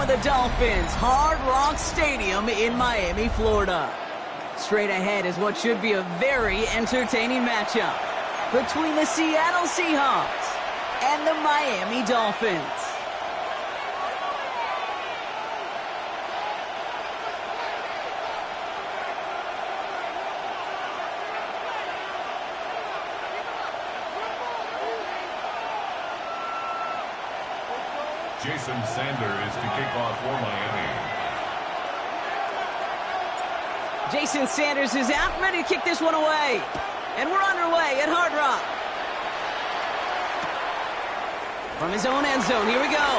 the Dolphins, Hard Rock Stadium in Miami, Florida. Straight ahead is what should be a very entertaining matchup between the Seattle Seahawks and the Miami Dolphins. Jason Sanders to kick off for Miami. Jason Sanders is out, ready to kick this one away. And we're underway at Hard Rock. From his own end zone, here we go.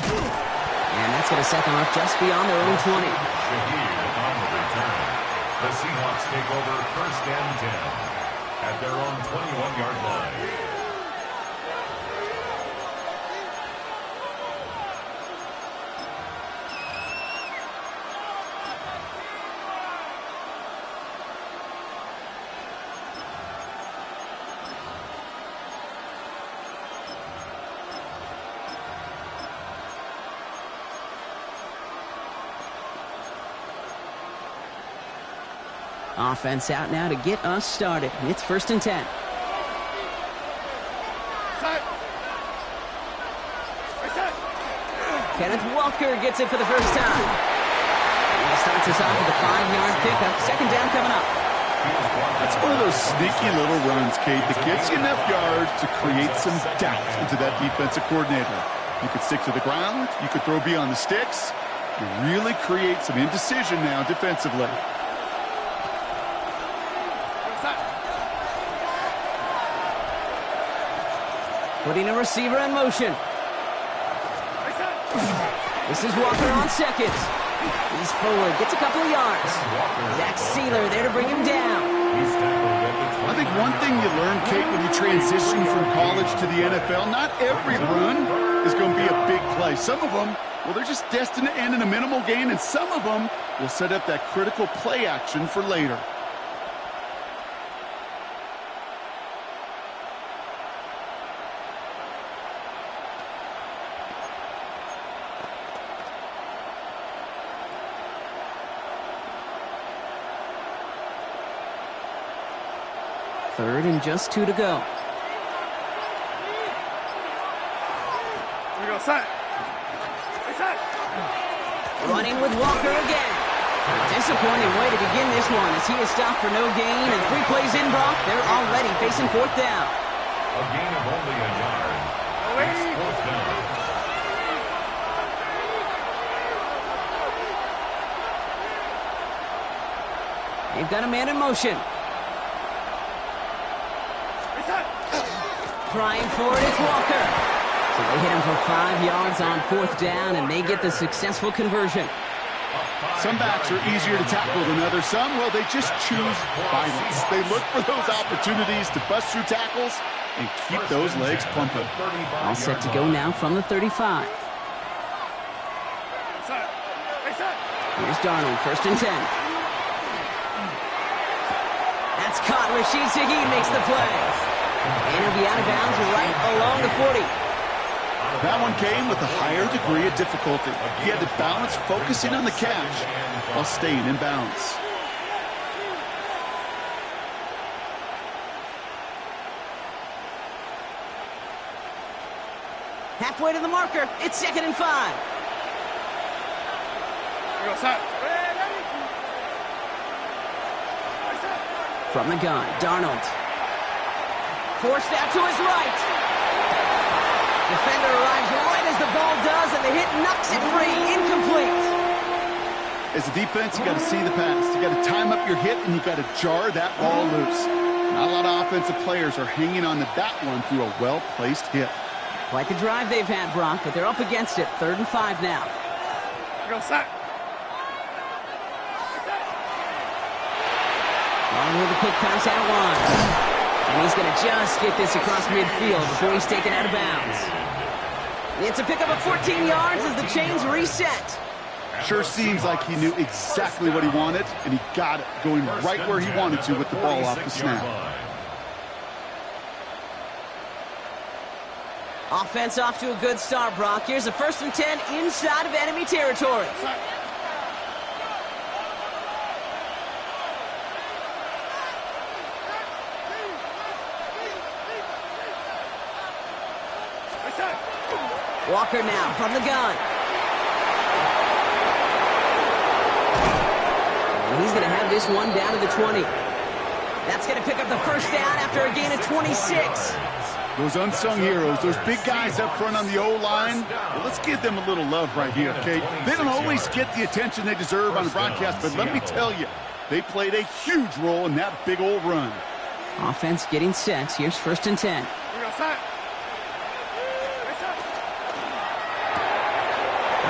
And that's going to set them up just beyond their own 20. Shahir on the return. The Seahawks take over 1st and 10 at their own 21-yard line. Offense out now to get us started. It's 1st and 10. Kenneth Walker gets it for the first time. He starts us off with a 5-yard pickup. 2nd down coming up. That's one of those sneaky little runs, Kate, that gets you enough yards to create some doubt into that defensive coordinator. You could stick to the ground. You could throw beyond the sticks. You really create some indecision now defensively. Putting a receiver in motion. This is Walker on 2nd. He's forward, gets a couple of yards. Zach Sealer there to bring him down. I think one thing you learn, Kate, when you transition from college to the NFL, not every run is going to be a big play. Some of them, well, they're just destined to end in a minimal gain, and some of them will set up that critical play action for later. Third and just 2 to go. Running with Walker again. A disappointing way to begin this one as he is stopped for no gain, and 3 plays in, Brock. They're already facing 4th down. A gain of only a yard. It's 4th down. They've got a man in motion. Trying for it, it's Walker. So they hit him for 5 yards on 4th down, and they get the successful conversion. Some backs are easier to tackle than others. Some, well, they just choose violence. They look for those opportunities to bust through tackles and keep those legs pumping. All set to go now from the 35. Here's Darnold, 1st and 10. That's caught. Rashid Shaheed makes the play. And he'll be out of bounds right along the 40. That one came with a higher degree of difficulty. He had to balance focusing on the catch while staying in bounds. Halfway to the marker. It's 2nd and 5. From the gun, Darnold. Forced out to his right. Defender arrives right as the ball does, and the hit knocks it free. Incomplete. As a defense, you got to see the pass. You got to time up your hit, and you got to jar that ball loose. Not a lot of offensive players are hanging on to that one through a well-placed hit. Quite the drive they've had, Brock, but they're up against it. 3rd and 5 now. On with a quick pass out one. And he's going to just get this across midfield before he's taken out of bounds. It's a pickup of 14 yards as the chains reset. Sure seems like he knew exactly what he wanted, and he got it, going right where he wanted to with the ball off the snap. Offense off to a good start, Brock. Here's a 1st and 10 inside of enemy territory. Walker now from the gun. And he's going to have this one down to the 20. That's going to pick up the 1st down after a gain of 26. Those unsung heroes, those big guys up front on the O-line, well, let's give them a little love right here, okay? They don't always get the attention they deserve on the broadcast, but let me tell you, they played a huge role in that big old run. Offense getting set. Here's 1st and 10.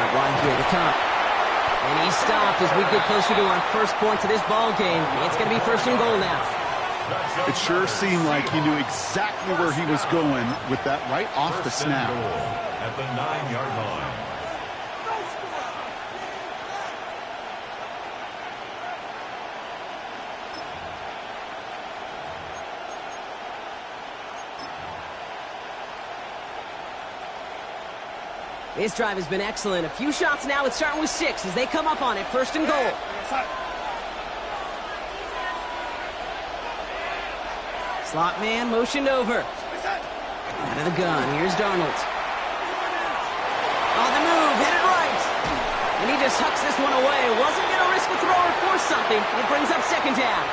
Right here to Cup. And he's stopped as we get closer to our first point to this ball game. It's going to be 1st and goal now. It sure seemed like he knew exactly where he was going with that right off the snap. At the 9-yard line. This drive has been excellent. A few shots now. It's starting with 6 as they come up on it. 1st and goal. Slot man motioned over. Out of the gun. Here's Darnold. On the move. Headed right. And he just hucks this one away. Wasn't going to risk a throw or force something. It brings up 2nd down.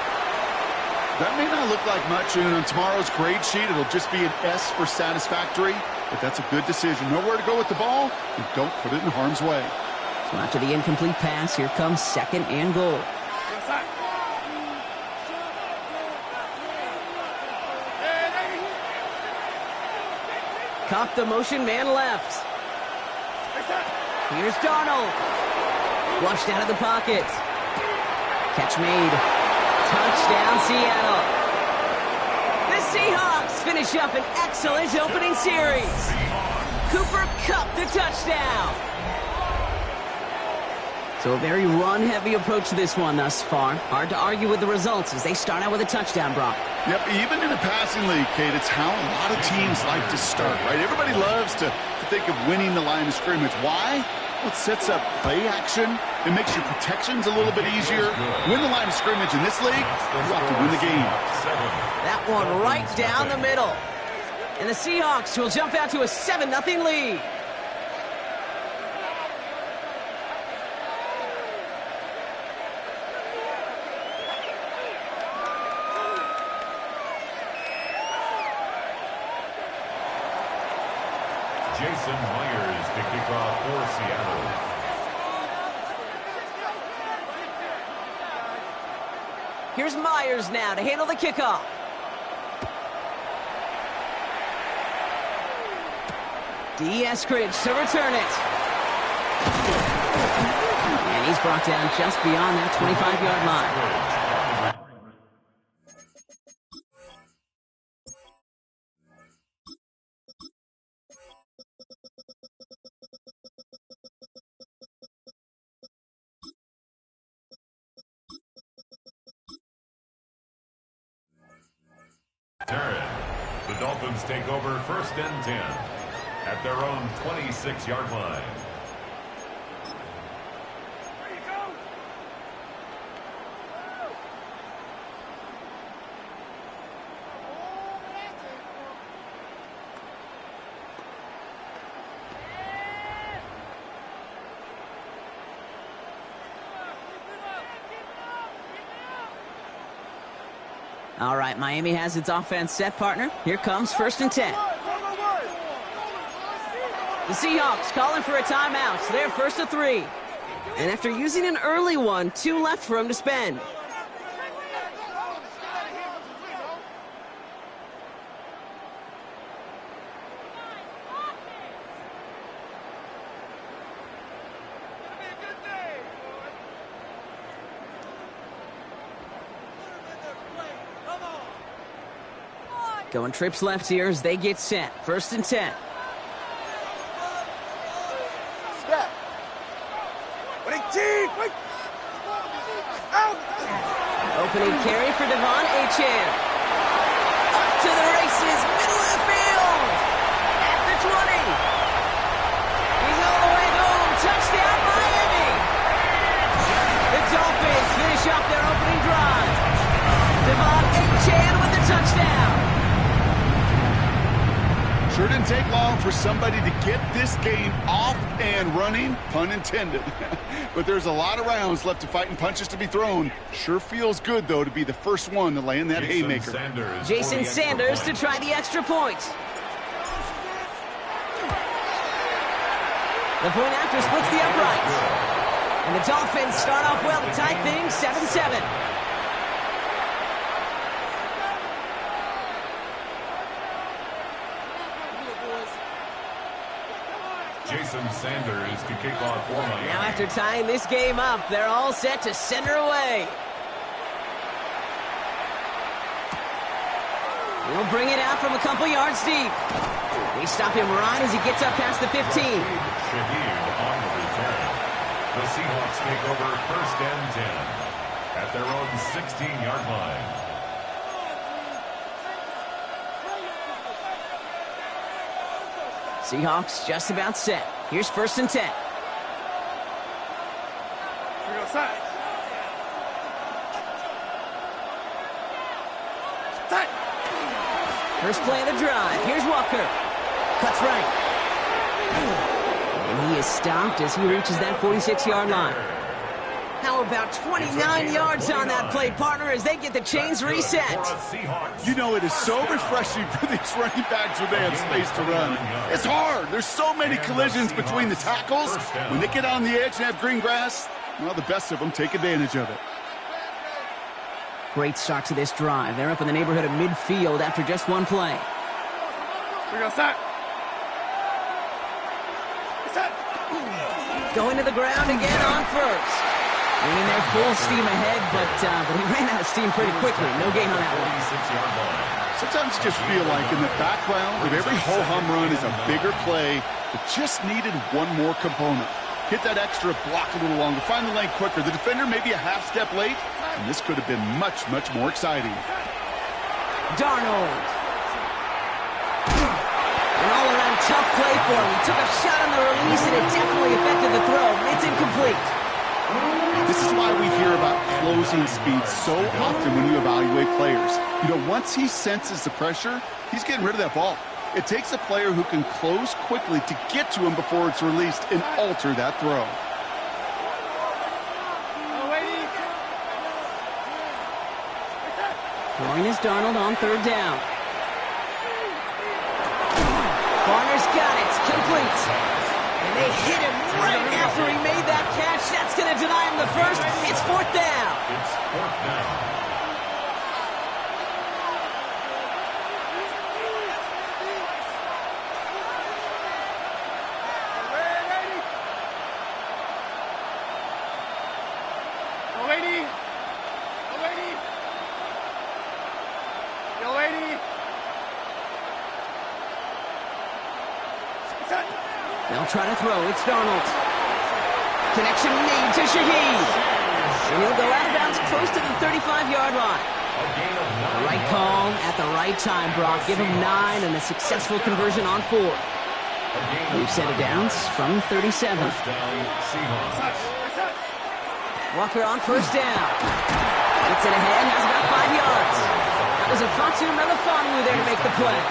That may not look like much, and on tomorrow's grade sheet, it'll just be an S for satisfactory, but that's a good decision. Know where to go with the ball, and don't put it in harm's way. So after the incomplete pass, here comes 2nd and goal. Cop the motion man left. Here's Darnold. Flushed out of the pocket. Catch made. Touchdown, Seattle. The Seahawks finish up an excellent opening series. Cooper Kupp the touchdown. So a very run-heavy approach to this one thus far. Hard to argue with the results as they start out with a touchdown, Brock. Yep, even in a passing league, Kate, it's how a lot of teams like to start, right? Everybody loves to think of winning the line of scrimmage. Why? Well, it sets up play action. It makes your protections a little bit easier. Win the line of scrimmage in this league, you have to win the game. That one right down the middle. And the Seahawks will jump out to a 7-0 lead. Jason Myers to kick off for Seattle. Here's Myers now to handle the kickoff. D. Eskridge to return it. And he's brought down just beyond that 25-yard line. The Dolphins take over 1st and 10 at their own 26-yard line. All right, Miami has its offense set, partner. Here comes 1st and 10. The Seahawks calling for a timeout. So they're 1st and 3. And after using an early one, 2 left for him to spend. Going trips left here as they get set. 1st and 10. Step. Opening carry for Devon Achane. Up to the races, middle of the field. At the 20. for somebody to get this game off and running, pun intended. But there's a lot of rounds left to fight and punches to be thrown. Sure feels good, though, to be the first one to land that haymaker. Jason Sanders to try the extra point. The point after splits the uprights. And the Dolphins start off well to tie things 7-7. Jason Sanders to kick off for Miami. Now after tying this game up, they're all set to send her away. He'll bring it out from a couple yards deep. They stop him right as he gets up past the 15. Shaheed on the return. The Seahawks take over 1st and 10 at their own 16-yard line. Seahawks just about set. Here's 1st and 10. First play of the drive. Here's Walker. Cuts right. And he is stopped as he reaches that 46-yard line. How about 29 yards on that play, partner, as they get the chains reset? You know, it is so refreshing for these running backs when they have space to run. It's hard. There's so many collisions between the tackles. When they get on the edge and have green grass, well, the best of them take advantage of it. Great start to this drive. They're up in the neighborhood of midfield after just one play. We're going to start. Going to the ground again on first. Winning there full steam ahead, but he ran out of steam pretty quickly. No gain on that one. Sometimes you just feel like in the background of every ho-hum run is a bigger play that just needed one more component. Hit that extra block a little longer, find the lane quicker. The defender maybe a half step late, and this could have been much, much more exciting. Darnold. An all-around tough play for him. He took a shot on the release, and it definitely affected the throw. It's incomplete. This is why we hear about closing speed so often when you evaluate players. You know, once he senses the pressure, he's getting rid of that ball. It takes a player who can close quickly to get to him before it's released and alter that throw. Throwing is Darnold on 3rd down. Barner's got it. It's complete. And they hit him right after he made that catch. That's going to deny him the first. It's 4th down. It's 4th down. They'll try to throw. It's Darnold. Connection made to Shaheed. And he'll go out of bounds close to the 35-yard line. The right call at the right time, Brock. Give him 9 and a successful conversion on 4th. We've set it downs from 37. Walker on 1st down. Gets it ahead, has about 5 yards. That was a Fatu Melifonwu there to make the play.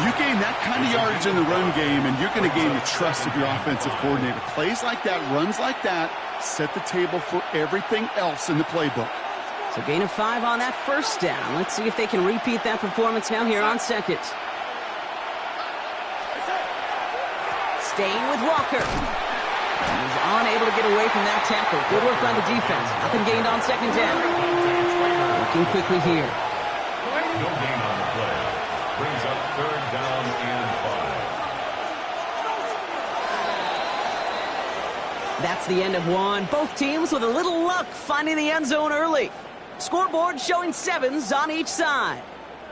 You gain that kind of yardage in the run game, and you're going to gain the trust of your offensive coordinator. Plays like that, runs like that, set the table for everything else in the playbook. So gain of 5 on that 1st down. Let's see if they can repeat that performance now here on 2nd. Staying with Walker. He's unable to get away from that tackle. Good work by the defense. Nothing gained on 2nd down. Looking quickly here. No gain on the play. Brings up 3rd down and 5. That's the end of one. Both teams with a little luck finding the end zone early. Scoreboard showing 7s on each side.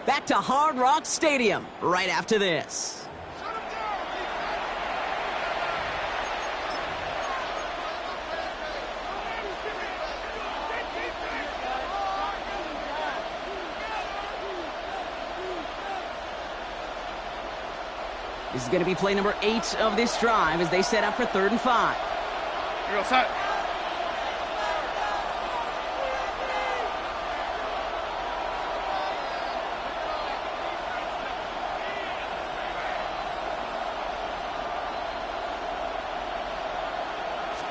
Back to Hard Rock Stadium right after this. This is going to be play number 8 of this drive as they set up for 3rd and 5. Here we go, set.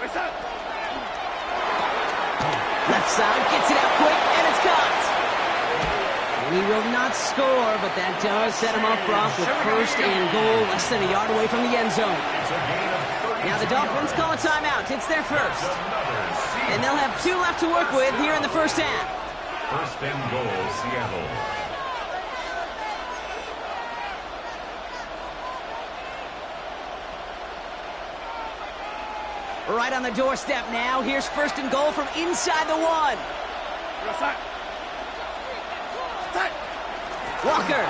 Left side, gets it out quick, and it's caught. And he will not score, but that does set him up, Brock, with first and goal, less than a yard away from the end zone. Now the Dolphins call a timeout. It's their first. And they'll have 2 left to work with here in the first half. First and goal, Seattle. Right on the doorstep now. Here's first and goal from inside the 1. Walker.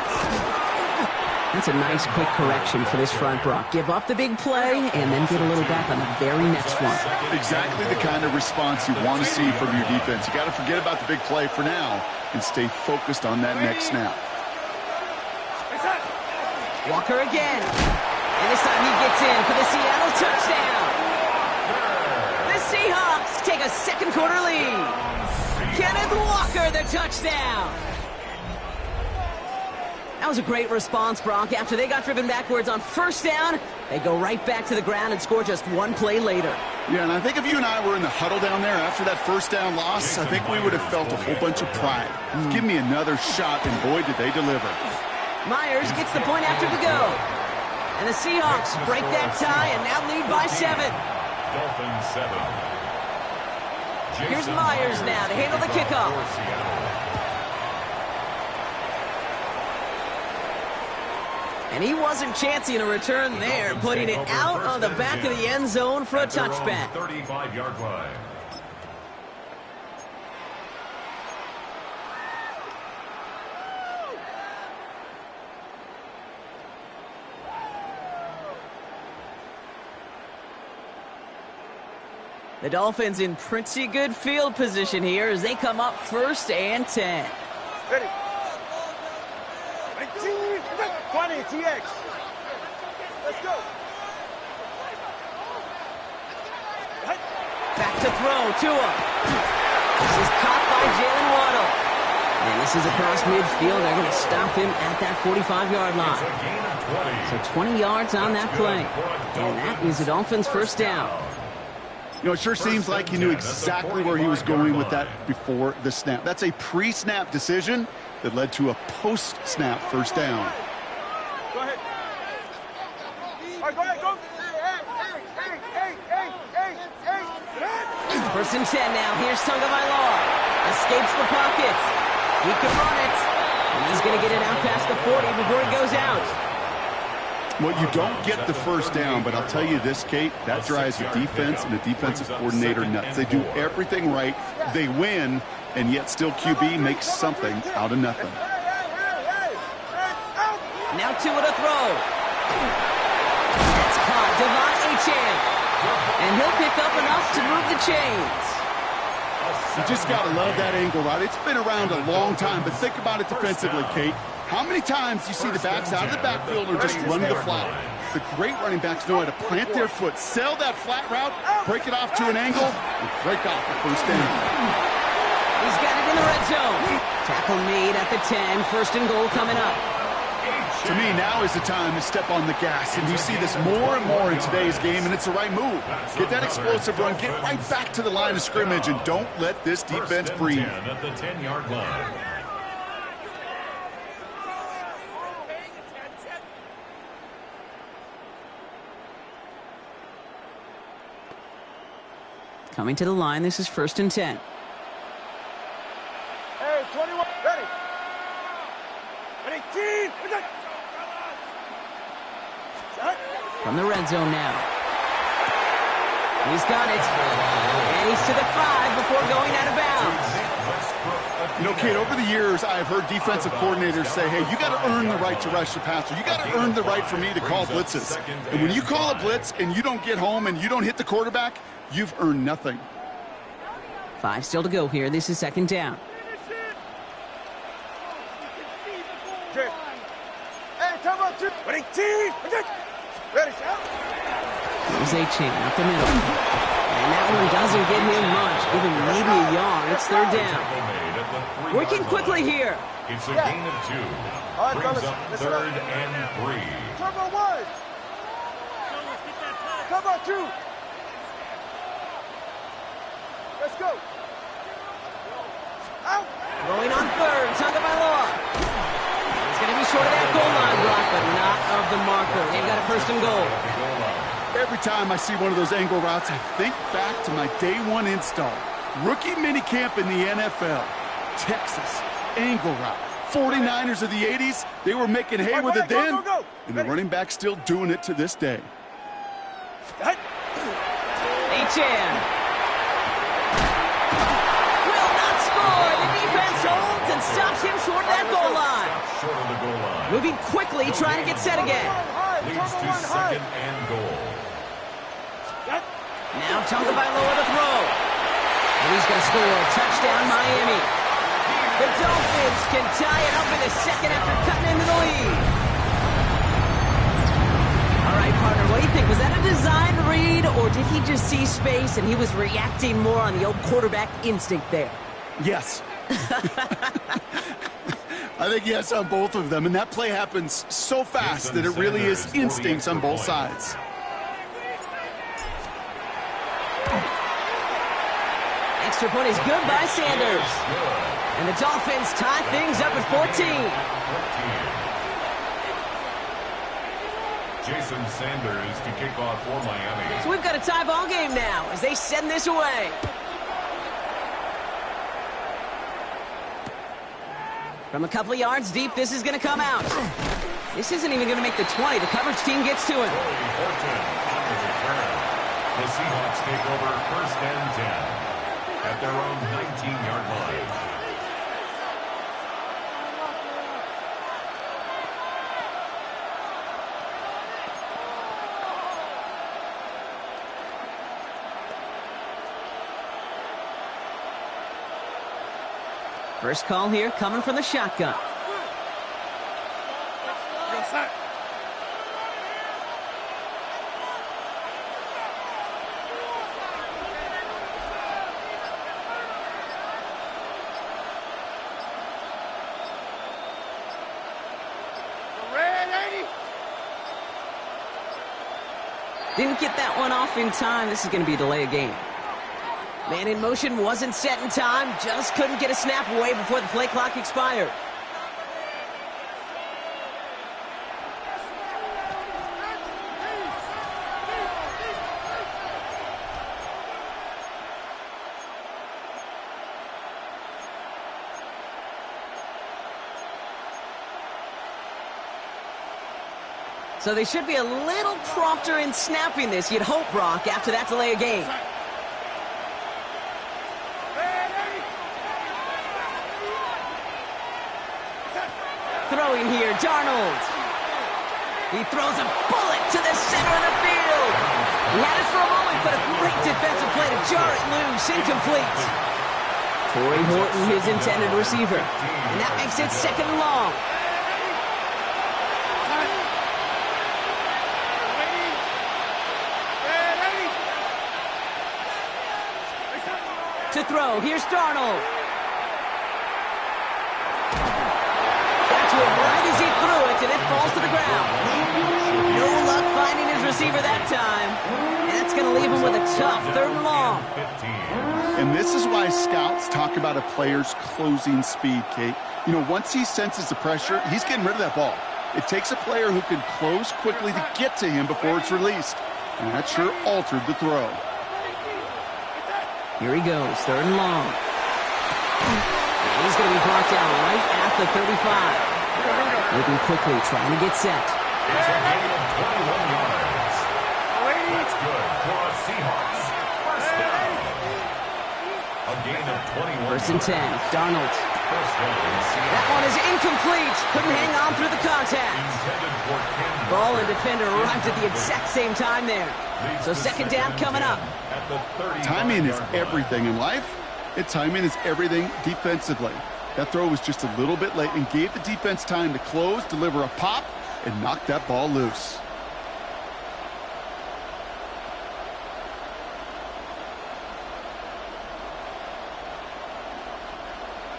That's a nice quick correction for this front, Brock. Give up the big play and then get a little back on the very next one. Exactly the kind of response you want to see from your defense. You got to forget about the big play for now and stay focused on that next snap. Walker again. And this time he gets in for the Seattle touchdown. The Seahawks take a second quarter lead. Kenneth Walker, the touchdown. That was a great response, Brock. After they got driven backwards on first down, they go right back to the ground and score just 1 play later. Yeah, and I think if you and I were in the huddle down there after that first down loss, I think we would have felt a whole bunch of pride. Give me another shot, and boy, did they deliver. Myers gets the point after to go. And the Seahawks break that tie and now lead by 7. Dolphins 7. Here's Myers now to handle the kickoff. And he wasn't chancing a return there, putting it out on the back of the end zone for a touchback. 35-yard line. The Dolphins in pretty good field position here as they come up first and 10. Ready. 20, TX. Let's go. Back to throw, Tua. This is caught by Jalen Waddle. And this is across midfield. They're going to stop him at that 45-yard line. So 20 yards on that play. And that is the Dolphins' first down. You know, it sure seems like he knew exactly where he was going with that before the snap. That's a pre-snap decision that led to a post-snap first down. Go ahead. All right, go ahead, go. First and 10 now. Here's Tagovailoa. Escapes the pocket. He can run it. And he's going to get it out past the 40 before he goes out. Well, you don't get the first down, but I'll tell you this, Kate, that drives the defense and the defensive coordinator nuts. They do everything right. They win, and yet still QB makes something out of nothing. Now Tua to throw. That's caught. Devon Achane. And he'll pick up enough to move the chains. You just got to love that angle route. It's been around a long time, but think about it defensively, Kate. How many times do you see the backs out of the backfield or just run the flat? The great running backs know how to plant their foot, sell that flat route, break it off to an angle, and break off the first down. He's got it in the red zone. Tackle made at the 10. First and goal coming up. To me, now is the time to step on the gas, and you see this more and more in today's game, and it's the right move. Get that explosive run, get right back to the line of scrimmage, and don't let this defense breathe. At the 10-yard line. Coming to the line, this is first and 10. Hey, 21, ready. 18, From the red zone now. He's got it. And he's to the 5 before going out of bounds. You know, Kate, over the years, I've heard defensive coordinators say, hey, you got to earn the right to rush the passer. You got to earn the right for me to call blitzes. And when you call a blitz and you don't get home and you don't hit the quarterback, you've earned nothing. 5 still to go here. This is second down. Hey, time out, 18, ready, There's Achane up the middle. And that one doesn't get him much. Give him maybe a yard. It's third down. Working quickly here. It's a gain of 2. Brings up third and 3. Turbo 1. Come on, 2. Let's go. Out. Throwing on third, Tagovailoa. He's going to be short of that goal line block, but not of the marker. They've got a first and goal. Every time I see one of those angle routes, I think back to my day one install. Rookie minicamp in the NFL. Texas, angle route. 49ers of the 80s, they were making hay with it then, and the running back's still doing it to this day. H.M. will not score. The defense holds and stops him short of that goal line. Moving quickly, trying to get set again. Leads to second and goal. Now Tagovailoa to throw. And he's going to score. Touchdown, Miami. The Dolphins can tie it up in the second after cutting into the lead. All right, partner, what do you think? Was that a design read, or did he just see space and he was reacting more on the old quarterback instinct there? Yes. I think yes on both of them, and that play happens so fast that it really is instincts on both sides. Extra point is good by Sanders. And the Dolphins tie things up at 14. Jason Sanders to kick off for Miami. So we've got a tie ball game now as they send this away. From a couple of yards deep, this is going to come out. This isn't even going to make the 20. The coverage team gets to him. The Seahawks take over first and 10 at their own 19-yard line. First call here coming from the shotgun. Didn't get that one off in time. This is going to be a delay of game. Man in motion wasn't set in time. Just couldn't get a snap away before the play clock expired. So they should be a little prompter in snapping this, you'd hope, Brock, after that delay of game. Throwing here, Darnold. He throws a bullet to the center of the field. He had it for a moment, but a great defensive play to jar it loose, incomplete. Torrey Horton, his intended receiver. And that makes it second and long. To throw, here's Darnold. Got to it right as he threw it, and it falls to the ground. No luck finding his receiver that time. And that's going to leave him with a tough third and long. And this is why scouts talk about a player's closing speed, Kate. You know, once he senses the pressure, he's getting rid of that ball. It takes a player who can close quickly to get to him before it's released. And that sure altered the throw. Here he goes, third and long. And he's going to be brought down right at the 35. Moving quickly, trying to get set. It's a gain of 21 yards. That's good for the Seahawks. First down. A gain of 21 First and 10, Darnold. First down, That one is incomplete. Couldn't hang on through the contact. Ball and defender arrived at the exact same time there. So second down coming up. Timing is everything in life, and timing is everything defensively. That throw was just a little bit late and gave the defense time to close, deliver a pop, and knock that ball loose.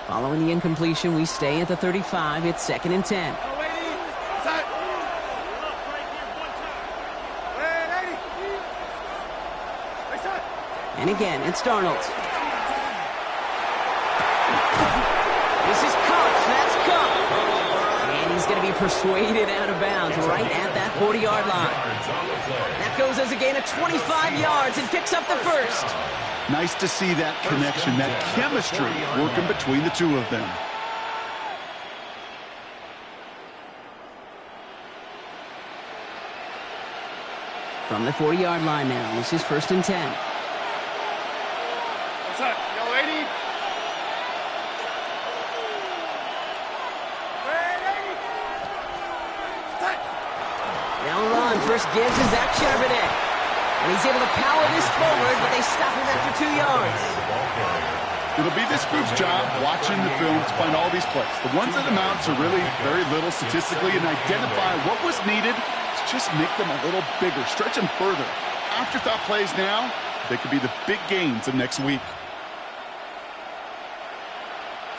Following the incompletion, we stay at the 35. It's second and 10. And again, it's Darnold. persuaded out of bounds right at that 40-yard line. That goes as a gain of 25 yards and picks up the first. Nice to see that connection, that chemistry working between the two of them. From the 40-yard line now, this is 1st and 10. What's up? Yo, lady. Now run, first gives is Zach Charbonnet. And he's able to power this forward, but they stop him after 2 yards. It'll be this group's job watching the film to find all these plays. The ones that amount to really very little statistically and identify what was needed to just make them a little bigger, stretch them further. Afterthought plays now, they could be the big gains of next week.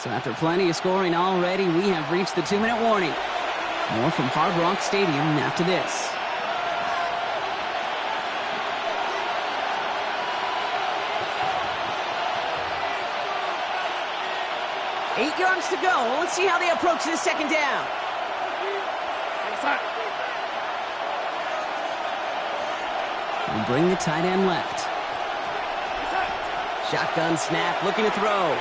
So after plenty of scoring already, we have reached the 2-minute warning. More from Hard Rock Stadium after this. Eight yards to go. Well, let's see how they approach this second down. And bring the tight end left. Shotgun snap, looking to throw.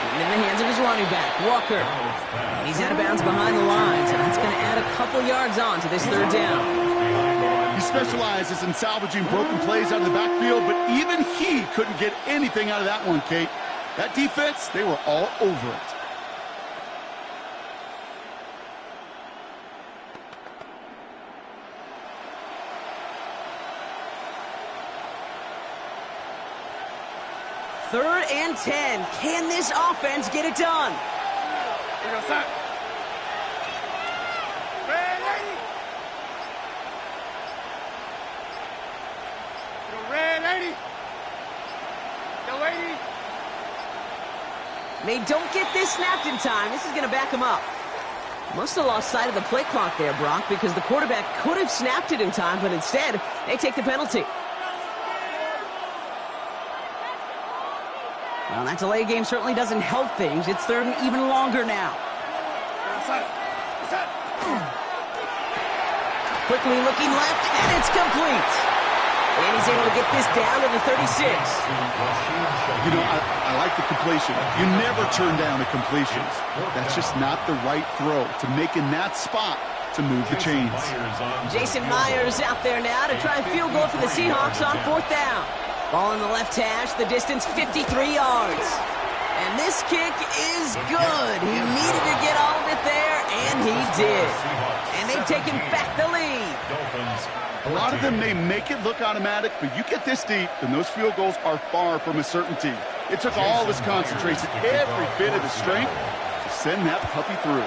Into the hands of his running back, Walker. And he's out of bounds behind the line, so that's going to add a couple yards on to this third down. He specializes in salvaging broken plays out of the backfield, but even he couldn't get anything out of that one, Kate. That defense, they were all over it. Third and 10. Can this offense get it done? They don't get this snapped in time. This is going to back them up. Must have lost sight of the play clock there, Brock, because the quarterback could have snapped it in time, but instead, they take the penalty. Well, that delay game certainly doesn't help things. It's third and even longer now. Quickly looking left, and it's complete. And he's able to get this down to the 36. You know, I like the completion. You never turn down a completion. That's just not the right throw to make in that spot to move the chains. Jason Myers out there now to try a field goal for the Seahawks on 4th down. Ball in the left hash, the distance 53 yards. And this kick is good. He needed to get all of it there, and he did. And they've taken back the lead. A lot of them may make it look automatic, but you get this deep, and those field goals are far from a certainty. It took all his concentration, every bit of his strength, to send that puppy through.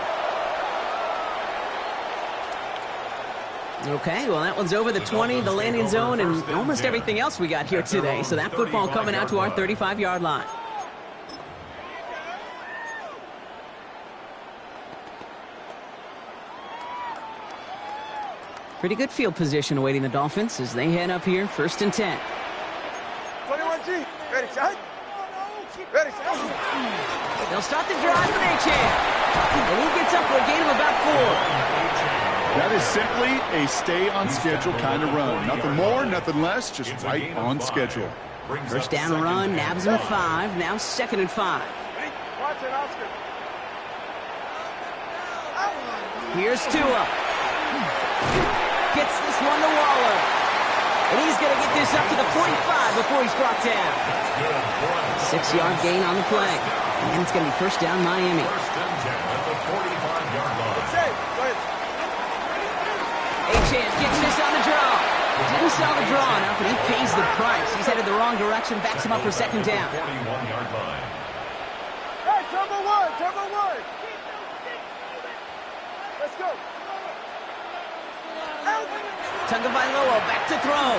Okay, well, that one's over the 20, the landing zone, and almost everything else we got here today. So that football coming out to our 35-yard line. Pretty good field position awaiting the Dolphins as they head up here, 1st and 10. 21G, ready, shot. Ready, shot. They'll start the drive with Gtowncapp. And he gets up for a gain of about 4. That is simply a stay-on-schedule kind of run. Nothing more, nothing less, just right on schedule. First down run, nabs him 5, now 2nd and 5. Watch it, Oscar. Here's Tua. Gets this one to Waller. And he's going to get this up to the 45 before he's brought down. 6-yard gain on the play. And it's going to be first down Miami. Gtowncapp gets this on the draw. Didn't sell the draw enough, and he pays the price. He's headed the wrong direction, backs him up for 2nd down. Hey, turbo one. Let's go. Tagovailoa back to throw.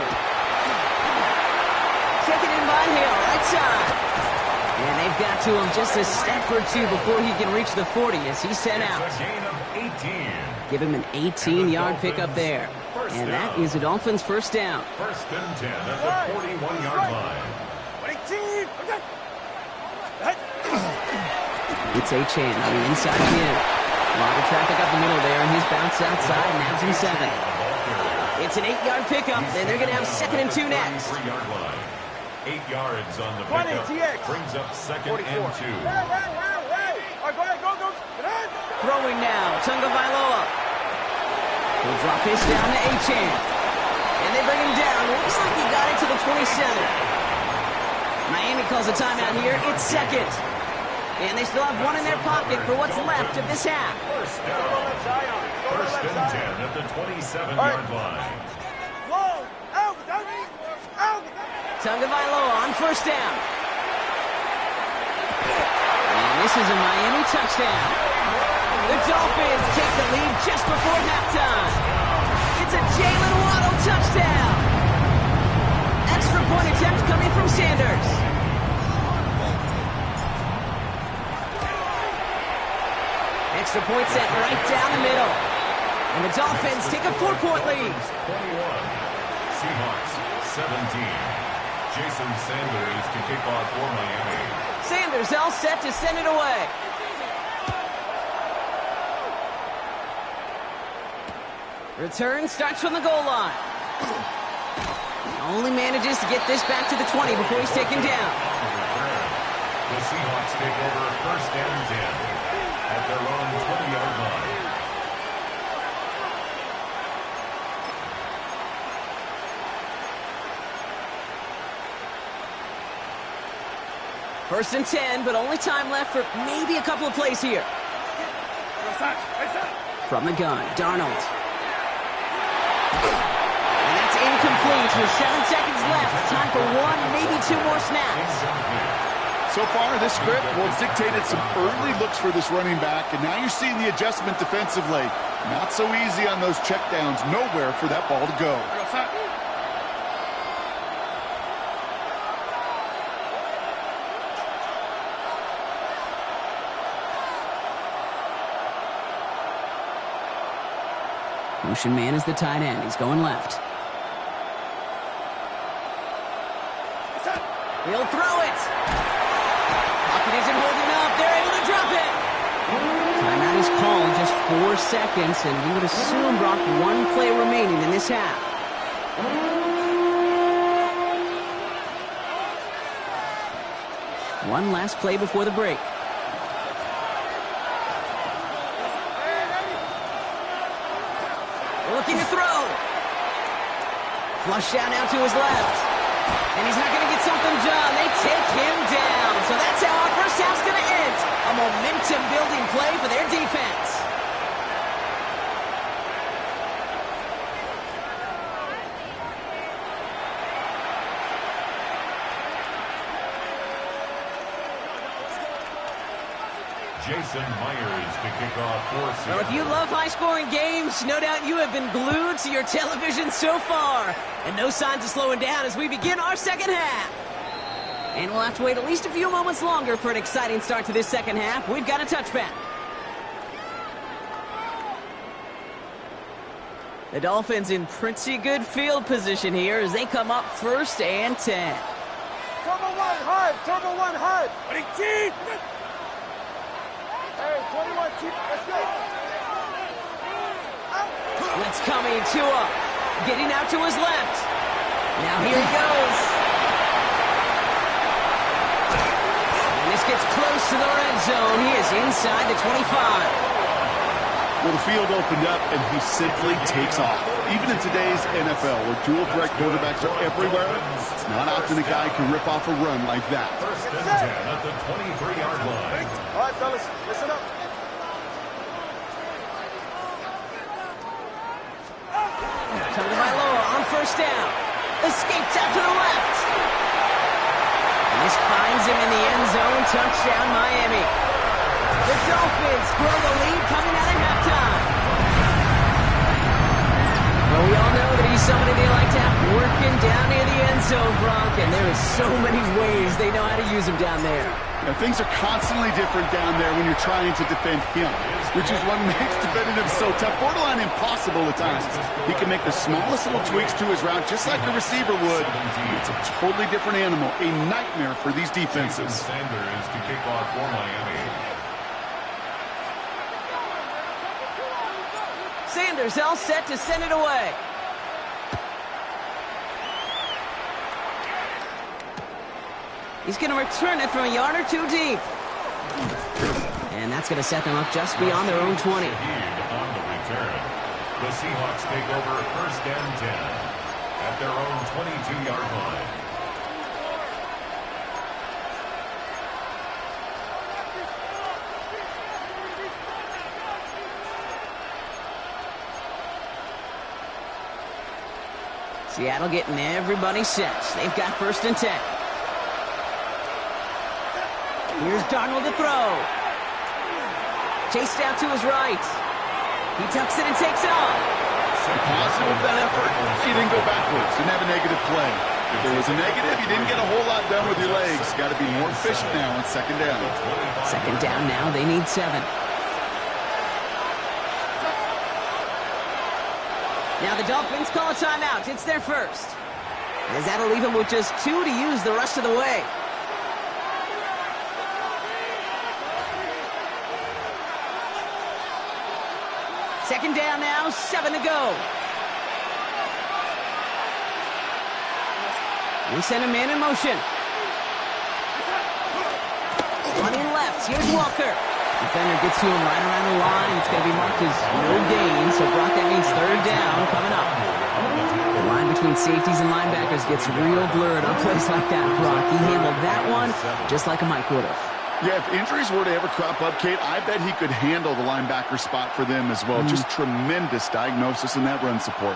Taken in by Hill, right side. And they've got to him just a step or two before he can reach the 40 as he's sent out. Give him an 18-yard pickup there. And that is the Dolphins' first down. 1st and 10 at the 41-yard line. It's Gtowncapp on the inside of the end. A lot of traffic up the middle there, and he's bounced outside, and nabs him 7. It's an 8-yard pickup, and they're going to have 2nd and 2 next. 3-yard line. 8 yards on the pickup. Brings up 2nd and 2. All right, go ahead, go. Get in. Throwing now, Tagovailoa. He'll drop this down to Achane. And they bring him down. Looks like he got it to the 27. Miami calls a timeout here. It's 2nd. And they still have 1 in their pocket for what's left of this half. First and 10 at the 27-yard line. Tagovailoa on 1st down. And this is a Miami touchdown. The Dolphins take the lead just before halftime. It's a Jalen Waddle touchdown. Extra point attempt coming from Sanders. Extra point set right down the middle. And the Dolphins take a 4-point lead. 21. Seahawks 17. Jason Sanders to kick off for Miami. Sanders all set to send it away. Return starts from the goal line. Only manages to get this back to the 20 before he's taken down. The Seahawks take over 1st and 10 at their own 20-yard line. First and 10, but only time left for maybe a couple of plays here. From the gun, Darnold. And that's incomplete with 7 seconds left. Time for 1, maybe 2 more snaps. So far, this script, well, it's dictated some early looks for this running back, and now you're seeing the adjustment defensively. Not so easy on those checkdowns. Nowhere for that ball to go. Motion man is the tight end. He's going left. He'll throw it. Pocket isn't holding up. They're able to drop it. Timeout is called, just 4 seconds, and you would assume, Brock, 1 play remaining in this half. One last play before the break. Looking to throw. Flush down now to his left. And he's not going to get something done. They take him down. So that's how our first half's going to end. A momentum-building play for their defense. Jason Myers to kick off for Seattle. Well, if you love high-scoring games, no doubt you have been glued to your television so far. And no signs of slowing down as we begin our second half. And we'll have to wait at least a few moments longer for an exciting start to this second half. We've got a touchback. The Dolphins in pretty good field position here as they come up 1st and 10. Turbo 1 hard. Ready, team. Hey, 21, let's go. Blitz coming, Tua getting out to his left. Now here he goes. And this gets close to the red zone. He is inside the 25. Well, the field opened up, and he simply takes off. Even in today's NFL, where dual-threat quarterbacks are everywhere, it's not often a guy can rip off a run like that. 1st and 10 at the 23-yard line. All right, fellas, listen up. Tagovailoa on 1st down. Escapes out to the left. And this finds him in the end zone. Touchdown, Miami. The Dolphins grow the lead coming out of halftime. Well, we all know that he's somebody they like to have working down near the end zone, Brock, and there is so many ways they know how to use him down there. Now, things are constantly different down there when you're trying to defend him, which is what makes defending him so tough, borderline impossible at times. He can make the smallest little tweaks to his route, just like a receiver would. It's a totally different animal, a nightmare for these defenses. Sanders to kick off for Miami. defender's all set to send it away. He's going to return it from a yard or two deep. And that's going to set them up just beyond their own 20. On the return, the Seahawks take over first and 10 at their own 22-yard line. Seattle getting everybody set. They've got first and 10. Here's Darnold to throw. Chased out to his right. He tucks it and takes off. Positive with that effort. He didn't go backwards. Didn't have a negative play. If there was a negative, you didn't get a whole lot done with your legs. Got to be more efficient now on second down. Second down now. They need 7. Now the Dolphins call a timeout. It's their first. As that'll leave them with just 2 to use the rest of the way. Second down now, 7 to go. We send a man in motion. Running left, here's Walker. Defender gets to him right around the line. It's going to be marked as no gain, so Brock, that means third down coming up. The line between safeties and linebackers gets real blurred on plays like that, Brock. He handled that one just like a Mike would have. Yeah, if injuries were to ever crop up, Kate, I bet he could handle the linebacker spot for them as well. Just tremendous diagnosis in that run support.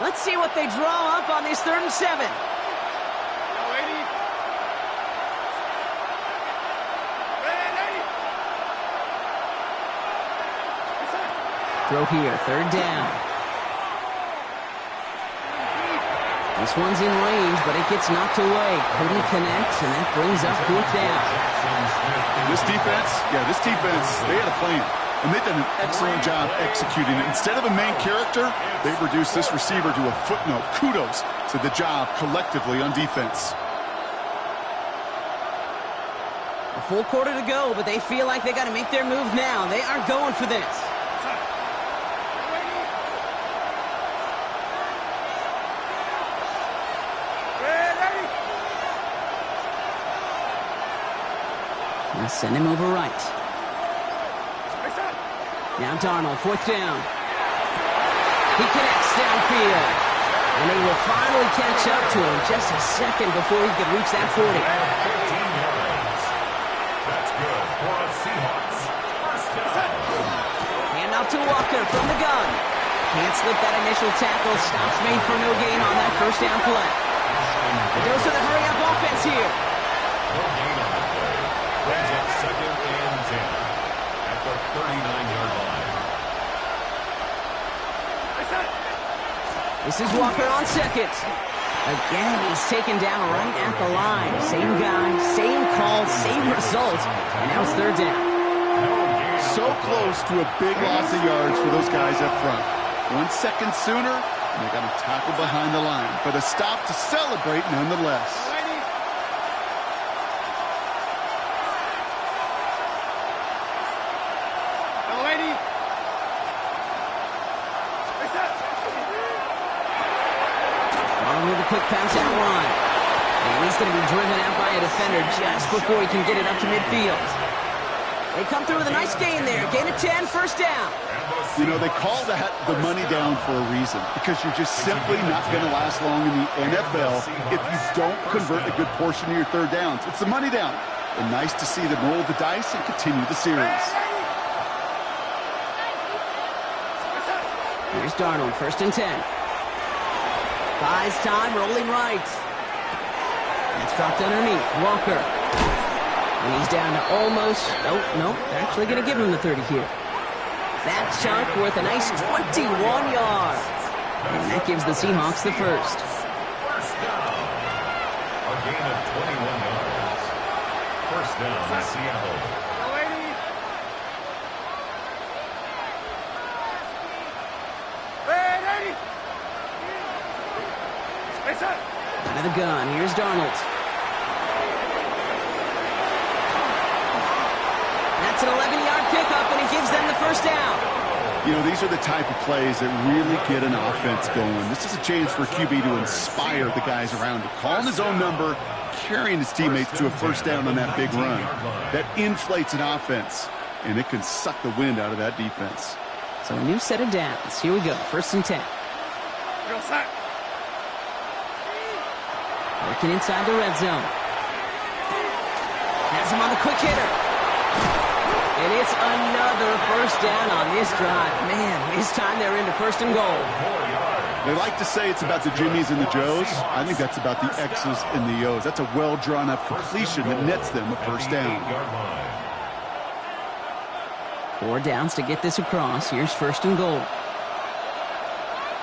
Let's see what they draw up on this 3rd and 7. Throw here, 3rd down. This one's in range, but it gets knocked away. Couldn't connect, and that brings up 4th down. This defense, they had a plan, and they've done an excellent job executing it. Instead of a main character, they've reduced this receiver to a footnote. Kudos to the job collectively on defense. A full quarter to go, but they feel like they got to make their move now. They are going for this. Now send him over right. Now Darnold, 4th down. He connects downfield. And they will finally catch up to him just a second before he could reach that 40. 15 yards. That's good for a Seahawks. First down. Hand off to Walker from the gun. Can't slip that initial tackle. Stops made for no gain on that first down play. The dose of the hurry-up offense here. No gain on the play. Brings up 2nd and 10 at the 39-yard line. This is Walker on 2nd. Again, he's taken down right at the line. Same guy, same call, same result. And now it's 3rd down. So close to a big loss of yards for those guys up front. 1 second sooner, and they got him tackled behind the line. But a stop to celebrate nonetheless. With a quick pass out wide. And he's going to be driven out by a defender just before he can get it up to midfield. They come through with a nice gain there. Gain of 10, first down. You know, they call that the money down for a reason, because you're just simply not going to last long in the NFL if you don't convert a good portion of your 3rd downs. It's the money down. And nice to see them roll the dice and continue the series. Here's Darnold, 1st and 10. Buys time, rolling right. That's dropped underneath. Walker. And he's down to almost... No, they're actually going to give him the 30 here. That chunk worth a nice 21 yards. And that gives the Seahawks the first. First down. A gain of 21 yards. First down, Seattle. Out of the gun, here's Darnold. That's an 11-yard pickup, and it gives them the first down. You know, these are the type of plays that really get an offense going. This is a chance for QB to inspire the guys around him. Calling his own number, carrying his teammates to a first down on that big run. That inflates an offense, and it can suck the wind out of that defense. So a new set of downs. Here we go, 1st and 10. Working inside the red zone. Has him on the quick hitter. And it's another first down on this drive. Man, this time they're into 1st and goal. They like to say it's about the Jimmies and the Joes. I think that's about the X's and the O's. That's a well-drawn-up completion that nets them a first down. 4 downs to get this across. Here's 1st and goal.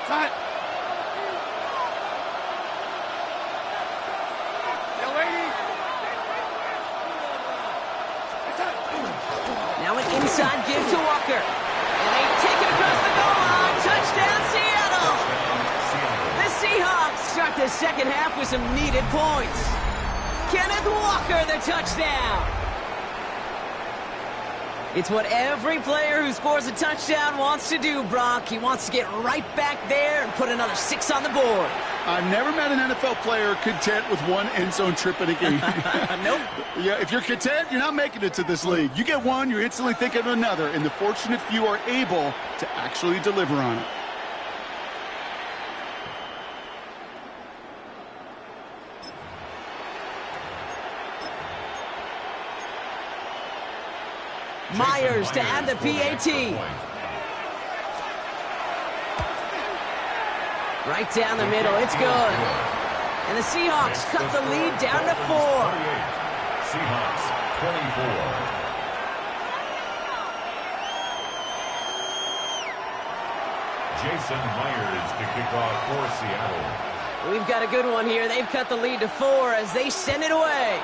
Time. Now an inside give to Walker. And they take it across the goal line. Touchdown, Seattle! The Seahawks start the second half with some needed points. Kenneth Walker, the touchdown. It's what every player who scores a touchdown wants to do, Brock. He wants to get right back there and put another 6 on the board. I've never met an NFL player content with one end zone trip in a game. Nope. Yeah, if you're content, you're not making it to this league. You get one, you're instantly thinking of another, and the fortunate few are able to actually deliver on it. Myers to add the PAT. Right down the middle. It's good. And the Seahawks cut the lead down to 4. Seahawks 24. Jason Myers to kick off for Seattle. We've got a good one here. They've cut the lead to 4 as they send it away.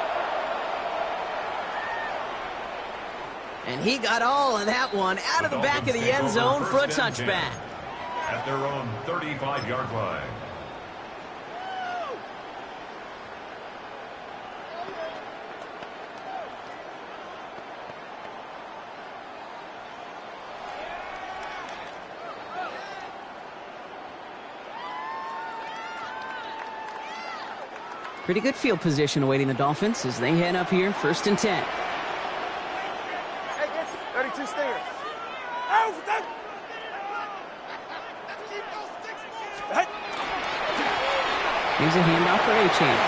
And he got all of that one out of the back of the end zone for a touchback. At their own 35-yard line. Pretty good field position awaiting the Dolphins as they head up here, 1st and 10. 32 stairs. Here's a handoff for A-Chain.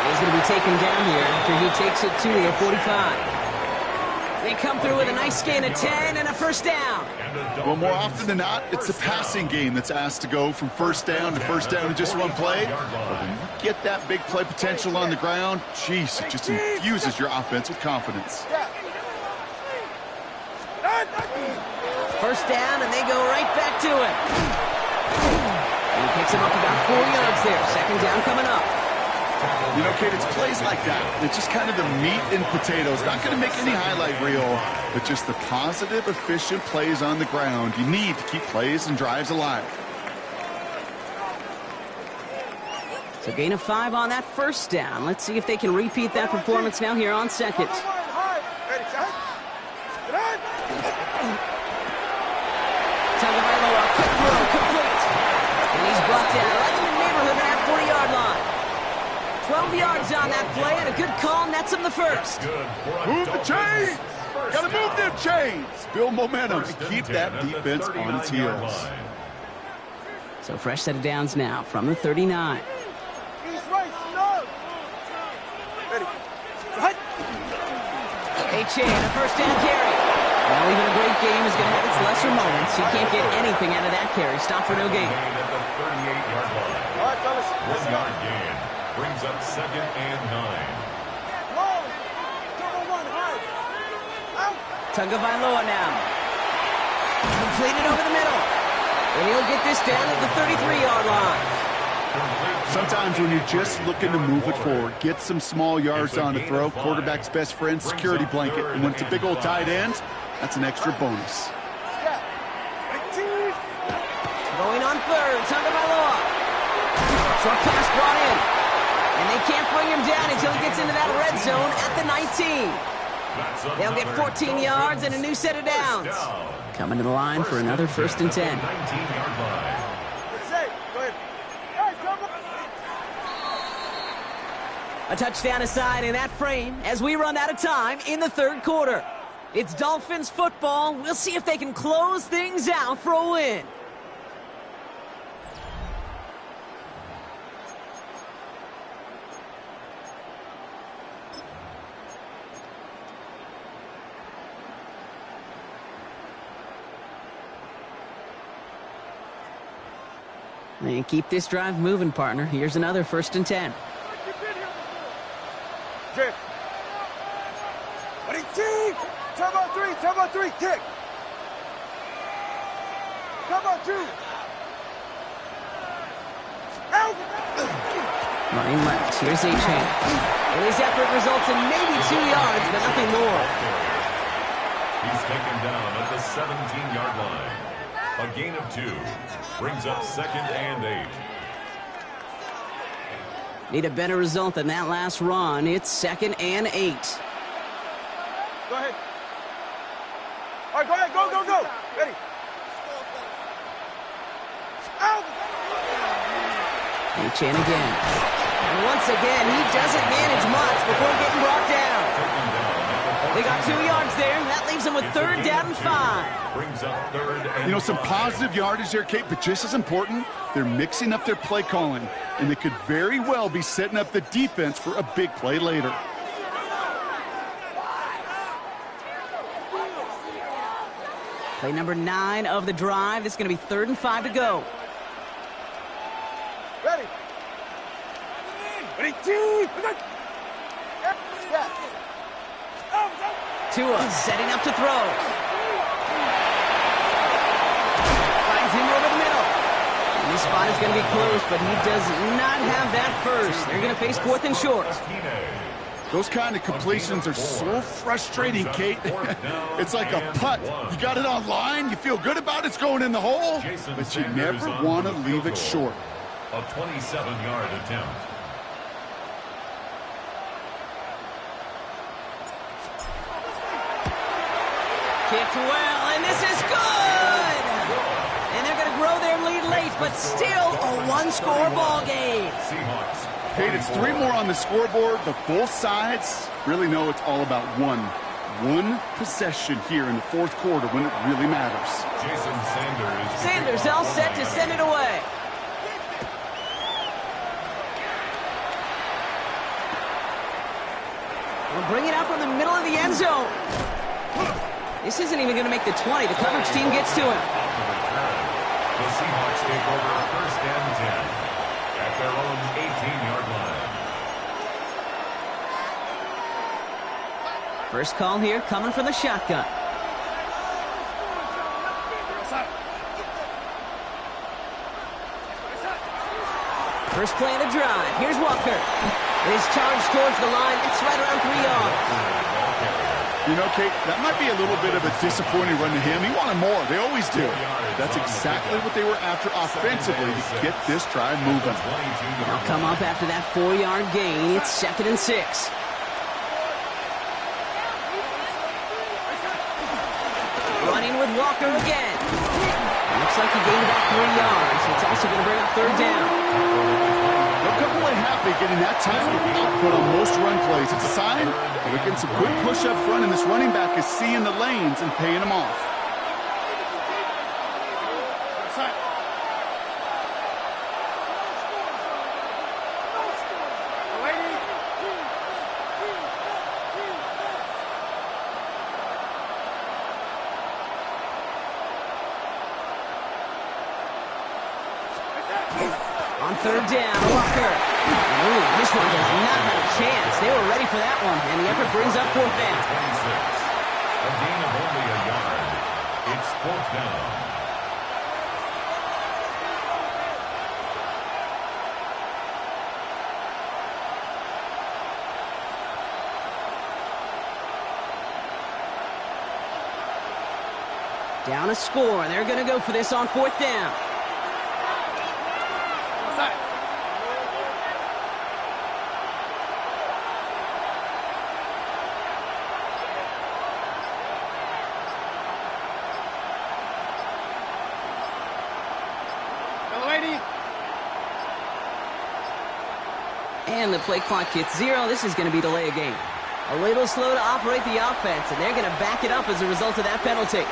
He's going to be taken down here after he takes it to the 45. They come through with a nice gain of 10 and a first down. Well, more often than not, it's the passing game that's asked to go from first down to first down in just one play. But when you get that big play potential on the ground, jeez, it just infuses your offense with confidence. First down, and they go right back to it. And he picks him up about 4 yards there. Second down coming up. You know, Kate, it's plays like that. It's just kind of the meat and potatoes. Not going to make any highlight reel, but just the positive, efficient plays on the ground. You need to keep plays and drives alive. So gain of 5 on that first down. Let's see if they can repeat that performance now here on second. Tagovailoa, quick throw, complete. And he's brought down right in the neighborhood of that 40-yard line. 12 yards on that play, and a good call nets him the first. Move the chains! Got to move them chains! Build momentum and keep that defense on its heels. So fresh set of downs now from the 39. A-Chain, a first down carry. Well, even a great game is going to have its lesser moments. He can't get anything out of that carry. Stop for no gain. At the 38-yard line. 1 yard gain brings up 2nd and 9. Tagovailoa now. Completed over the middle. And he'll get this down at the 33-yard line. Sometimes when you're just looking to move it forward, get some small yards on the throw, quarterback's best friend, security blanket. And when it's a big old tight end, that's an extra bonus. Going on third, Tagovailoa. Short pass brought in. And they can't bring him down until he gets into that red zone at the 19. They'll get 14 yards and a new set of downs. Coming to the line for another 1st and 10. 19-yard line. A touchdown aside in that frame as we run out of time in the 3rd quarter. It's Dolphins football. We'll see if they can close things out for a win. And keep this drive moving, partner. Here's another 1st and 10. Drift. Time out 3, kick. Time out 2. Out. Running left. Here's Achane. And his effort results in maybe 2 yards, but nothing more. He's taken down at the 17-yard line. A gain of 2. Brings up 2nd and 8. Need a better result than that last run. It's 2nd and 8. Go ahead. All right, go ahead. Go. Ready. Out. Achane again. And once again, he doesn't manage much before getting brought down. They got 2 yards there, and that leaves them with 3rd down and 5. Brings up 3rd and You know, some positive yardage there, Kate, but just as important, they're mixing up their play calling, and they could very well be setting up the defense for a big play later. Play number 9 of the drive. This is going to be 3rd and 5 to go. Ready. Team. Tua setting up to throw. Finds him over the middle. And this spot is going to be close, but he does not have that first. They're going to face 4th and short. Those kind of completions are so frustrating, Kate. It's like a putt. You got it on line, you feel good about it's going in the hole, but you never want to leave it short. A 27-yard attempt. Kicked well, and this is good! And they're going to grow their lead late, but still a 1-score ball game. Seahawks. Kate, it's 3 more on the scoreboard, but both sides really know it's all about one possession here in the 4th quarter when it really matters. Jason Sanders. Sanders all set to send it away. We'll bring it out from the middle of the end zone. This isn't even going to make the 20. The coverage team gets to him. The Seahawks take over 1st and 10 at their own 18-yard line. First call here coming from the shotgun. First play of the drive. Here's Walker. His charge towards the line. It's right around 3 yards. You know, Kate, that might be a little bit of a disappointing run to him. He wanted more. They always do. That's exactly what they were after offensively to get this drive moving. They'll come up after that 4-yard gain. It's 2nd and 6. Running with Walker again. Looks like he gained about 3 yards. It's also going to bring up 3rd down. They'll come away happy getting that type of output on most run plays. It's a sign they're getting some good push up front, and this running back is seeing the lanes and paying them off. On 3rd down, Walker. Ooh, this one does not have a chance. They were ready for that one, and the effort brings up 4th down. 26. A gain of only a yard. It's 4th down. Down a score. They're going to go for this on 4th down. And the play clock hits 0. This is going to be delay a game. A little slow to operate the offense, and they're going to back it up as a result of that penalty.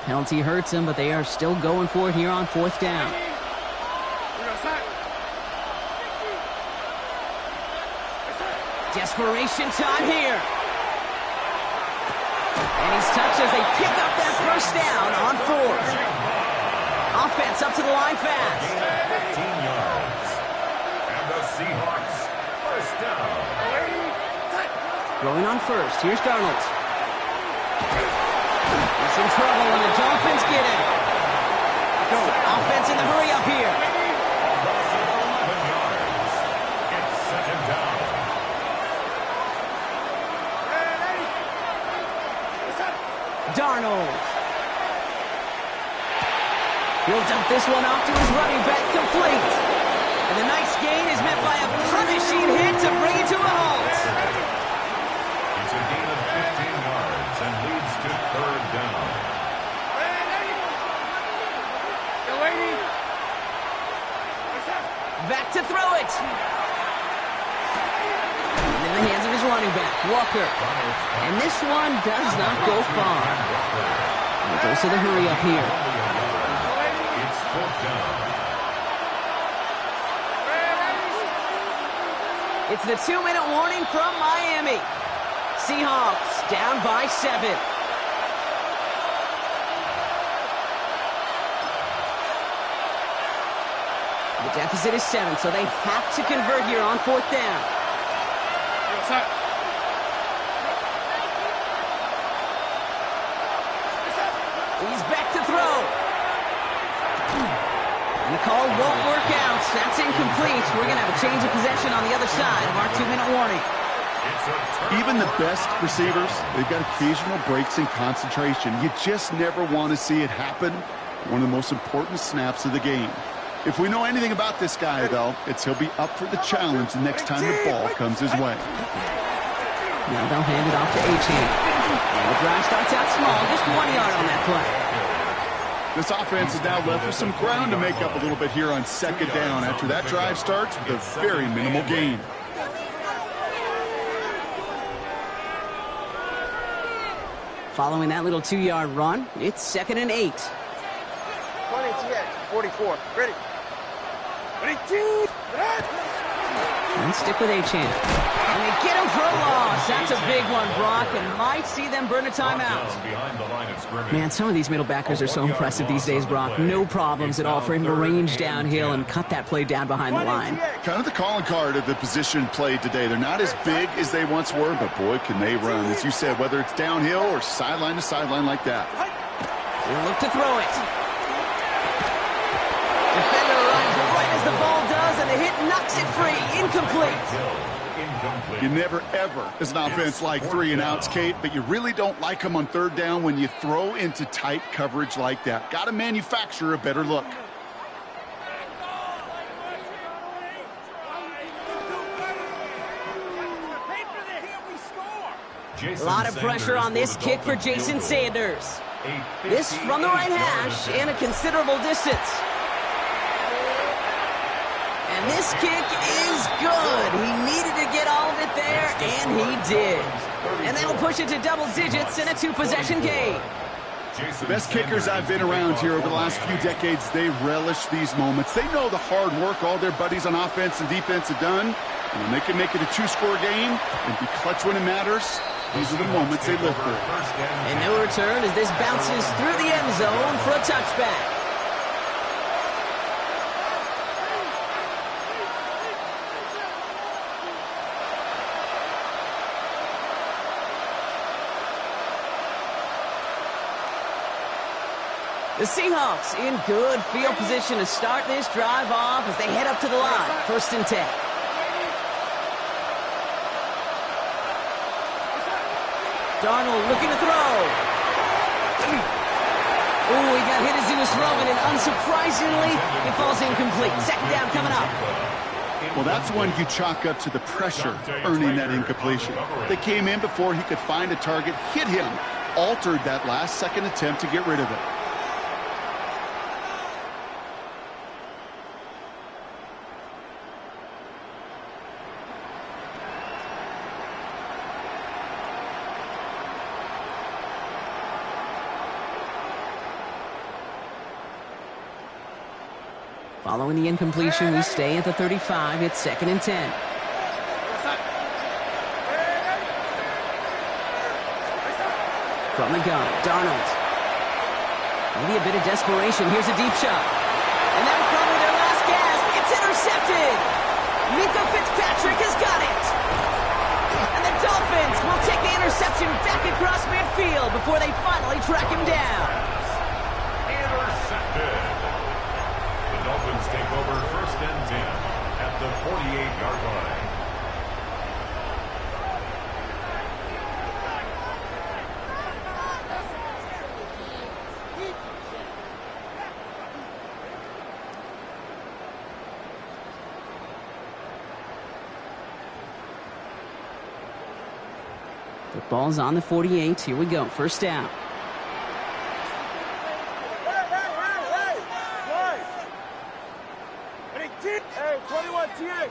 Penalty hurts them, but they are still going for it here on 4th down. Desperation time here. And he's touched as they pick up that first down on 4th. Offense up to the line fast. 15 yards. And the Seahawks first down. Going on first. Here's Darnold. He's in trouble when the Dolphins get him. Offense in the hurry up here. 11 yards. It's 2nd down. Darnold. He'll dump this one off to his running back, complete. And the nice gain is met by a punishing hit to bring it to a halt. It's a gain of 15 yards and leads to 3rd down. Back to throw it. And in the hands of his running back, Walker. And this one does not go far. It goes to the hurry up here. It's 4th down. It's the 2-minute warning from Miami. Seahawks down by 7. The deficit is 7, so they have to convert here on 4th down. He's back to throw. And the call won't work out. That's incomplete. We're going to have a change of possession on the other side of our 2-minute warning. Even the best receivers, they've got occasional breaks in concentration. You just never want to see it happen. One of the most important snaps of the game. If we know anything about this guy, though, it's he'll be up for the challenge the next time the ball comes his way. Now they'll hand it off to Achane. And the drive starts out small, just 1 yard on that play. This offense is now left with some ground to make up a little bit here on 2nd down after that drive starts with a very minimal gain. Following that little 2-yard run, it's 2nd and 8. 20 TX, 44. Ready. 22. And stick with Achane. And they get him for a loss. That's a big one, Brock, and might see them burn a timeout. Man, some of these middle backers are so impressive these days, Brock. No problems at all for him to range downhill and cut that play down behind the line. Kind of the calling card of the position played today. They're not as big as they once were, but boy, can they run. As you said, whether it's downhill or sideline to sideline like that. He'll look to throw it. Defender arrives right as the ball does, and the hit knocks it free. Incomplete. You never, ever, as an offense, like 3-and-outs, Kate, but you really don't like them on 3rd down when you throw into tight coverage like that. Got to manufacture a better look. A lot of pressure on this kick for Jason Sanders. This from the right hash and a considerable distance. And this kick is good. He needed to get all of it there, and he did. And that'll push it to double digits in a 2-possession game. The best kickers I've been around here over the last few decades, they relish these moments. They know the hard work all their buddies on offense and defense have done. And when they can make it a 2-score game and be clutch when it matters, these are the moments they live for. And no return as this bounces through the end zone for a touchback. The Seahawks in good field position to start this drive off as they head up to the line. 1st and 10. Darnold looking to throw. Ooh, he got hit as he was throwing, and unsurprisingly, it falls incomplete. 2nd down coming up. Well, that's one you chalk up to the pressure earning that incompletion. They came in before he could find a target, hit him, altered that last-second attempt to get rid of it. Following the incompletion, we stay at the 35. It's 2nd and 10. From the gun, Darnold. Maybe a bit of desperation. Here's a deep shot. And that was probably their last gasp. It's intercepted. Minka Fitzpatrick has got it. And the Dolphins will take the interception back across midfield before they finally track him down. Intercepted. The Dolphins take over 1st and 10 at the 48-yard line. Football's on the 48. Here we go. 1st down. Hey, 21, TA.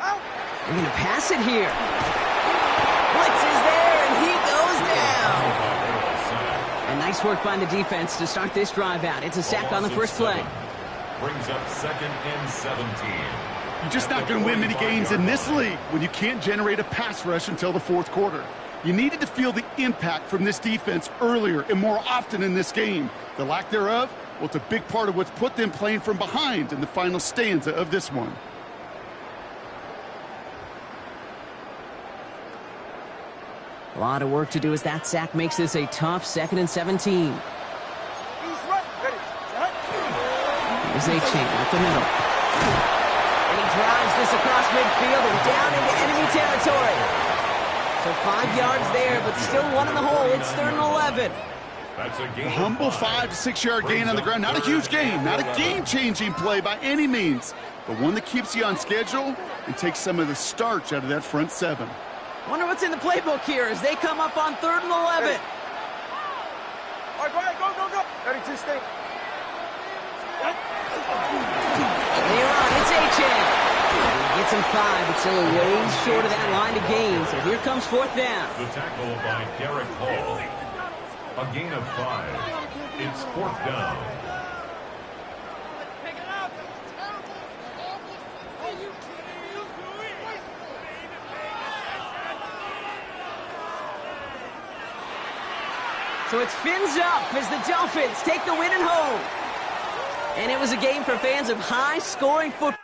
Out. They're going to pass it here. Blitz is there, and he goes down. And nice work by the defense to start this drive out. It's a sack on the first play. Brings up 2nd and 17. You're just not going to win many games in this league when you can't generate a pass rush until the 4th quarter. You needed to feel the impact from this defense earlier and more often in this game. The lack thereof, well, it's a big part of what's put them playing from behind in the final stanza of this one. A lot of work to do as that sack makes this a tough 2nd and 17. Here's A-Chain up the middle. And he drives this across midfield and down into enemy territory. So 5 yards there, but still one in the hole. It's 3rd and 11. That's a A humble 5 to 6 yard gain on the ground. Not a huge gain, not a game-changing play by any means, but one that keeps you on schedule and takes some of the starch out of that front 7. Wonder what's in the playbook here as they come up on 3rd and 11. All right, go ahead, go. 32 stay. They're on, it's A-Chain. He gets him 5, but still a ways short of that line to gain. So here comes 4th down. The tackle by Derek Hall. A gain of 5. It's 4th down. So it's fins up as the Dolphins take the win at home. And it was a game for fans of high-scoring football.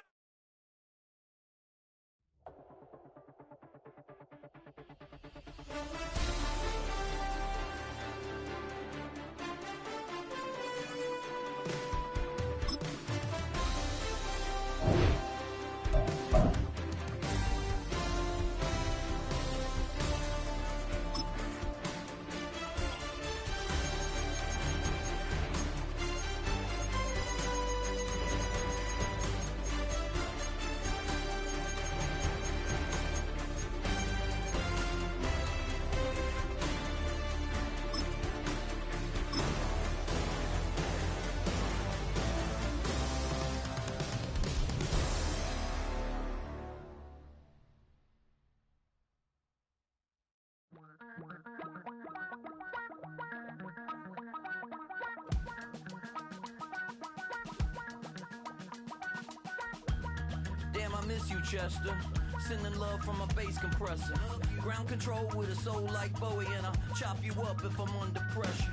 Damn, I miss you, Chester. Sending love from a bass compressor. Ground control with a soul like Bowie, and I'll chop you up if I'm under pressure.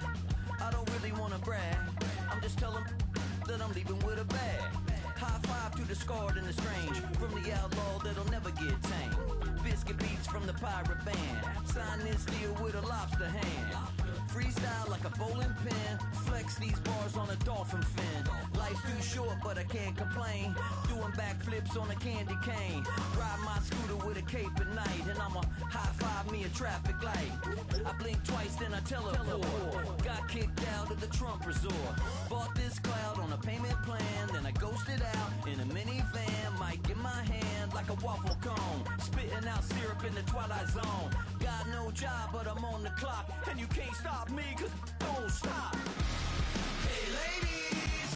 I don't really want to brag. I'm just telling that I'm leaving with a bag. High five to the scarred and the strange. From the outlaw that'll never get tamed. Biscuit beats from the pirate band. Sign this deal with a lobster hand. Freestyle like a bowling pin. Flex these bars on a dolphin fin. Life's too short, but I can't complain. Doing backflips on a candy cane. Ride my scooter with a Cape at night, and I'ma high-five me a traffic light. I blink twice, then I teleport. Got kicked out of the Trump resort. Bought this cloud on a payment plan, then I ghosted out in a minivan. Mic in my hand like a waffle cone, spitting out syrup in the twilight zone. Got no job, but I'm on the clock, and you can't stop me, cause don't stop. Hey ladies,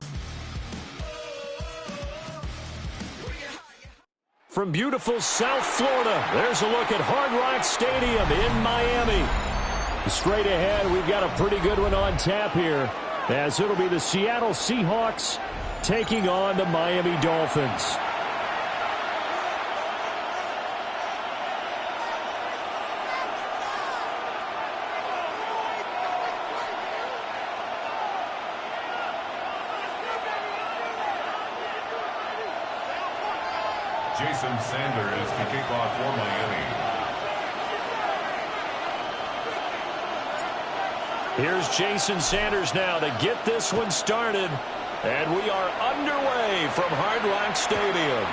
From beautiful South Florida, there's a look at Hard Rock Stadium in Miami. Straight ahead, we've got a pretty good one on tap here, as it'll be the Seattle Seahawks taking on the Miami Dolphins. Jason Sanders to kick off for Miami. Here's Jason Sanders now to get this one started. And we are underway from Hard Rock Stadium.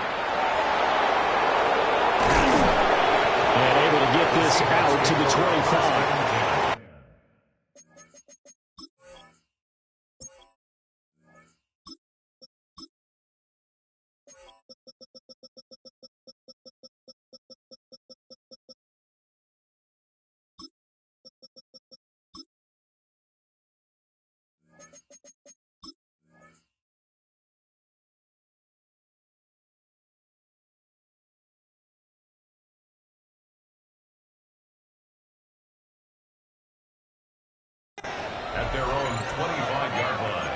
And able to get this out to the 25. At their own 25-yard line.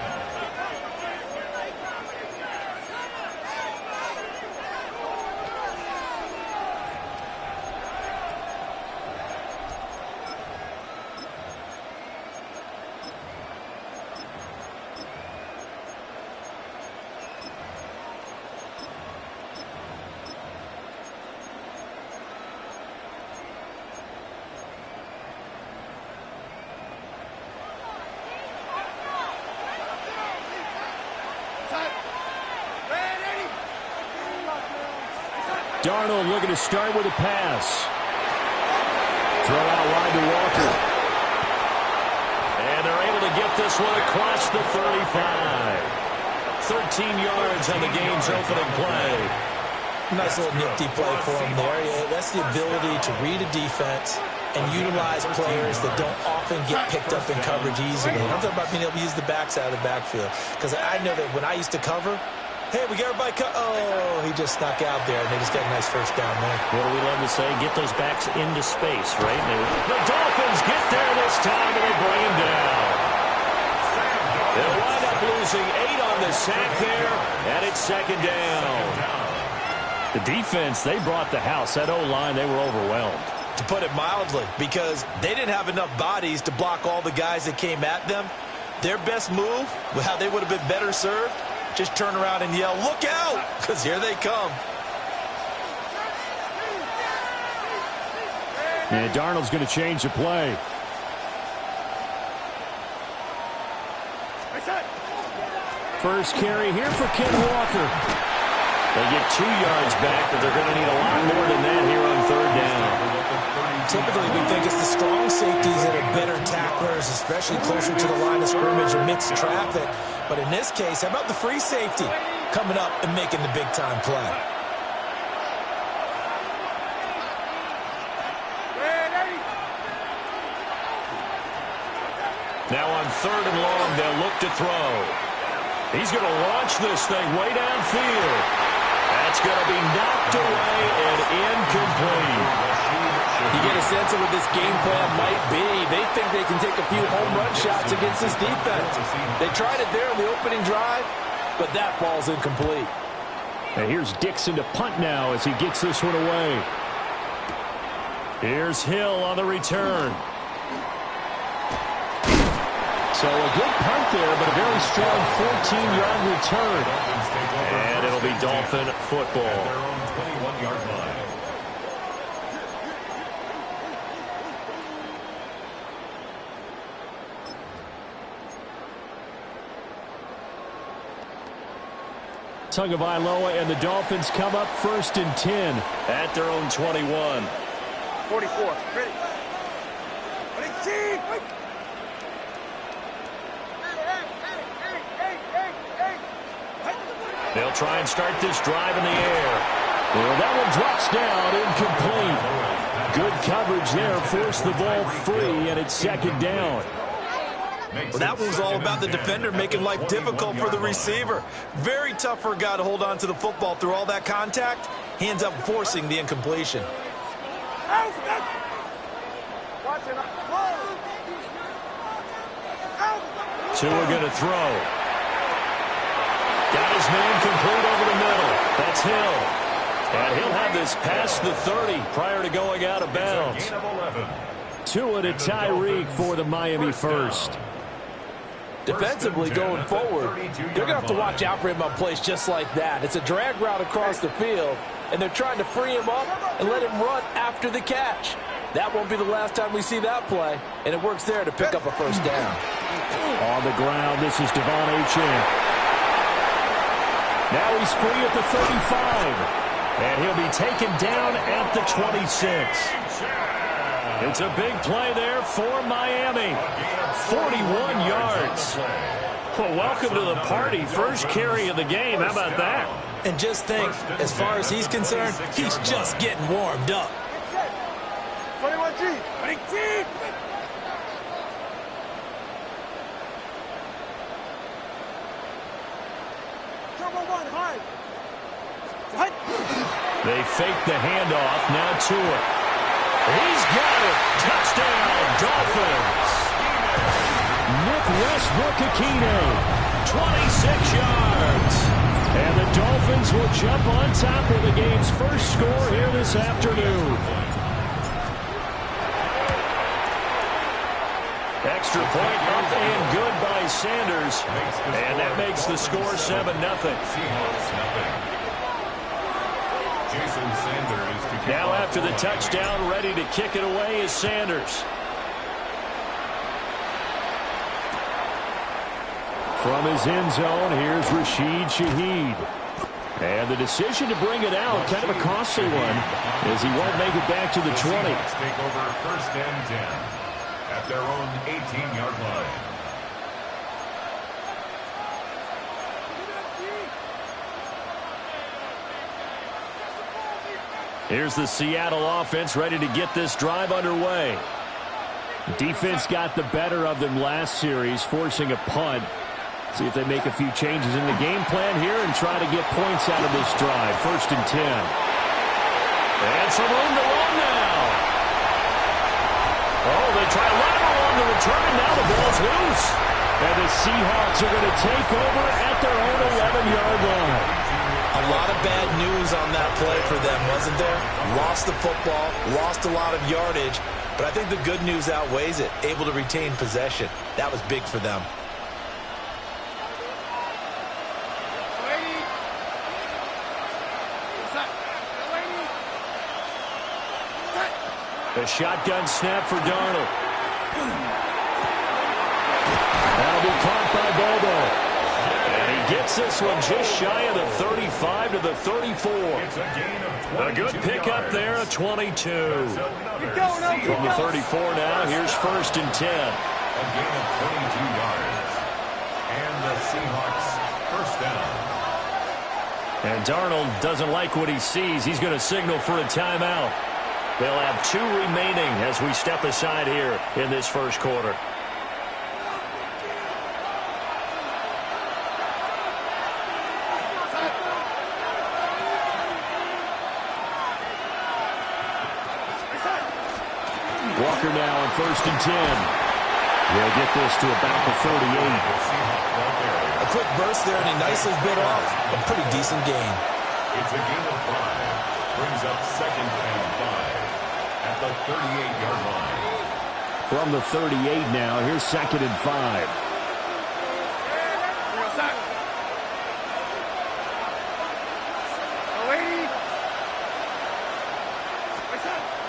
Darnold looking to start with a pass. Throw out wide to Walker. And they're able to get this one across the 35. 13 yards on the game's opening play. Nice little nifty play for him there. Yeah, that's the ability to read a defense and utilize players that don't often get picked up in coverage easily. And I'm talking about being able to use the backs out of the backfield. Because I know that when I used to cover, hey, we got everybody oh, he just snuck out there, and they just got a nice first down there. What do we love to say? Get those backs into space, right? The Dolphins get there this time, and they bring him down. They'll wind up losing 8 on the sack there, and it's second down. The defense, they brought the house. That O-line, they were overwhelmed. To put it mildly, because they didn't have enough bodies to block all the guys that came at them. Their best move, how they would have been better served, just turn around and yell, look out, because here they come. And Darnold's going to change the play. First carry here for Ken Walker. They get 2 yards back, but they're going to need a lot more than that here on third down. Typically, we think it's the strong safeties that are better tacklers, especially closer to the line of scrimmage amidst traffic. But in this case, how about the free safety coming up and making the big-time play? Now on third and long, they'll look to throw. He's going to launch this thing way downfield. That's going to be knocked away and incomplete. You get a sense of what this game plan might be. They think they can take a few home run shots against this defense. They tried it there in the opening drive, but that ball's incomplete. And here's Dixon to punt now as he gets this one away. Here's Hill on the return. So a good punt there, but a very strong 14-yard return. And it'll be Dolphin football. At their own 21-yard line. Tagovailoa, and the Dolphins come up 1st and 10 at their own 21. 44. Ready. They'll try and start this drive in the air. Well, that one drops down, incomplete. Good coverage there, forced the ball free, and it's 2nd down. Well, that one was all about the defender making life difficult for the receiver. Very tough for a guy to hold on to the football through all that contact. Hands up, forcing the incompletion. Tua going to throw. Got his man complete over the middle. That's Hill. And he'll have this past the 30 prior to going out of bounds. Tua to Tyreek for the Miami first. Defensively going forward, they're going to have to watch out for him on plays just like that. It's a drag route across the field, and they're trying to free him up and let him run after the catch. That won't be the last time we see that play, and it works there to pick up a 1st down. On the ground, this is Devon Achane. Now he's free at the 35, and he'll be taken down at the 26. It's a big play there for Miami. 41 yards. Well, welcome to the party. First carry of the game. How about that? And just think, as far as he's concerned, he's just getting warmed up. 21G. 20G. They fake the handoff. Now Tua. He's got it. Touchdown, Dolphins. Nick Westbrook-Ikhine, 26 yards. And the Dolphins will jump on top of the game's first score here this afternoon. Extra point up and good by Sanders. And that makes the score 7-0. Now after the touchdown, ready to kick it away is Sanders. From his end zone, here's Rashid Shaheed. And the decision to bring it out, kind of a costly one, as he won't make it back to the 20. Take over 1st and 10 at their own 18-yard line. Here's the Seattle offense ready to get this drive underway. Defense got the better of them last series, forcing a punt. See if they make a few changes in the game plan here and try to get points out of this drive. 1st and 10. And some room to run now. Oh, they try lateral on the return. Now the ball's loose. And the Seahawks are going to take over at their own 11-yard line. A lot of bad news on that play for them, wasn't there? Lost the football, lost a lot of yardage, but I think the good news outweighs it. Able to retain possession. That was big for them. A shotgun snap for Darnold. That'll be caught by Bobo. And he gets this one just shy of the 35 to the 34. A good pickup there, a 22. From the 34 now, here's 1st and 10. A gain of 22 yards. And the Seahawks 1st down. And Darnold doesn't like what he sees. He's going to signal for a timeout. They'll have 2 remaining as we step aside here in this first quarter. Walker now on 1st and 10. They'll get this to about the 38. A quick burst there, and he nicely bit off a pretty decent gain. It's a gain of 5. Brings up 2nd and 5 at the 38-yard line. From the 38 now, here's 2nd and 5.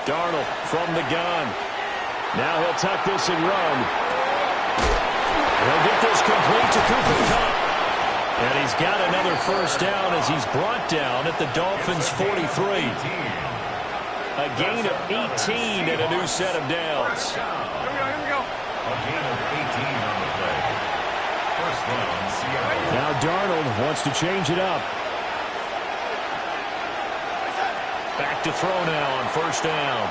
Darnold from the gun. Now he'll tuck this and run. He'll get this complete to Cooper Kupp. And he's got another first down as he's brought down at the Dolphins' 43. A gain of 18 and a new set of downs. Here we go. A gain of 18 on the play. First down, Seattle. Now Darnold wants to change it up. Back to throw now on first down.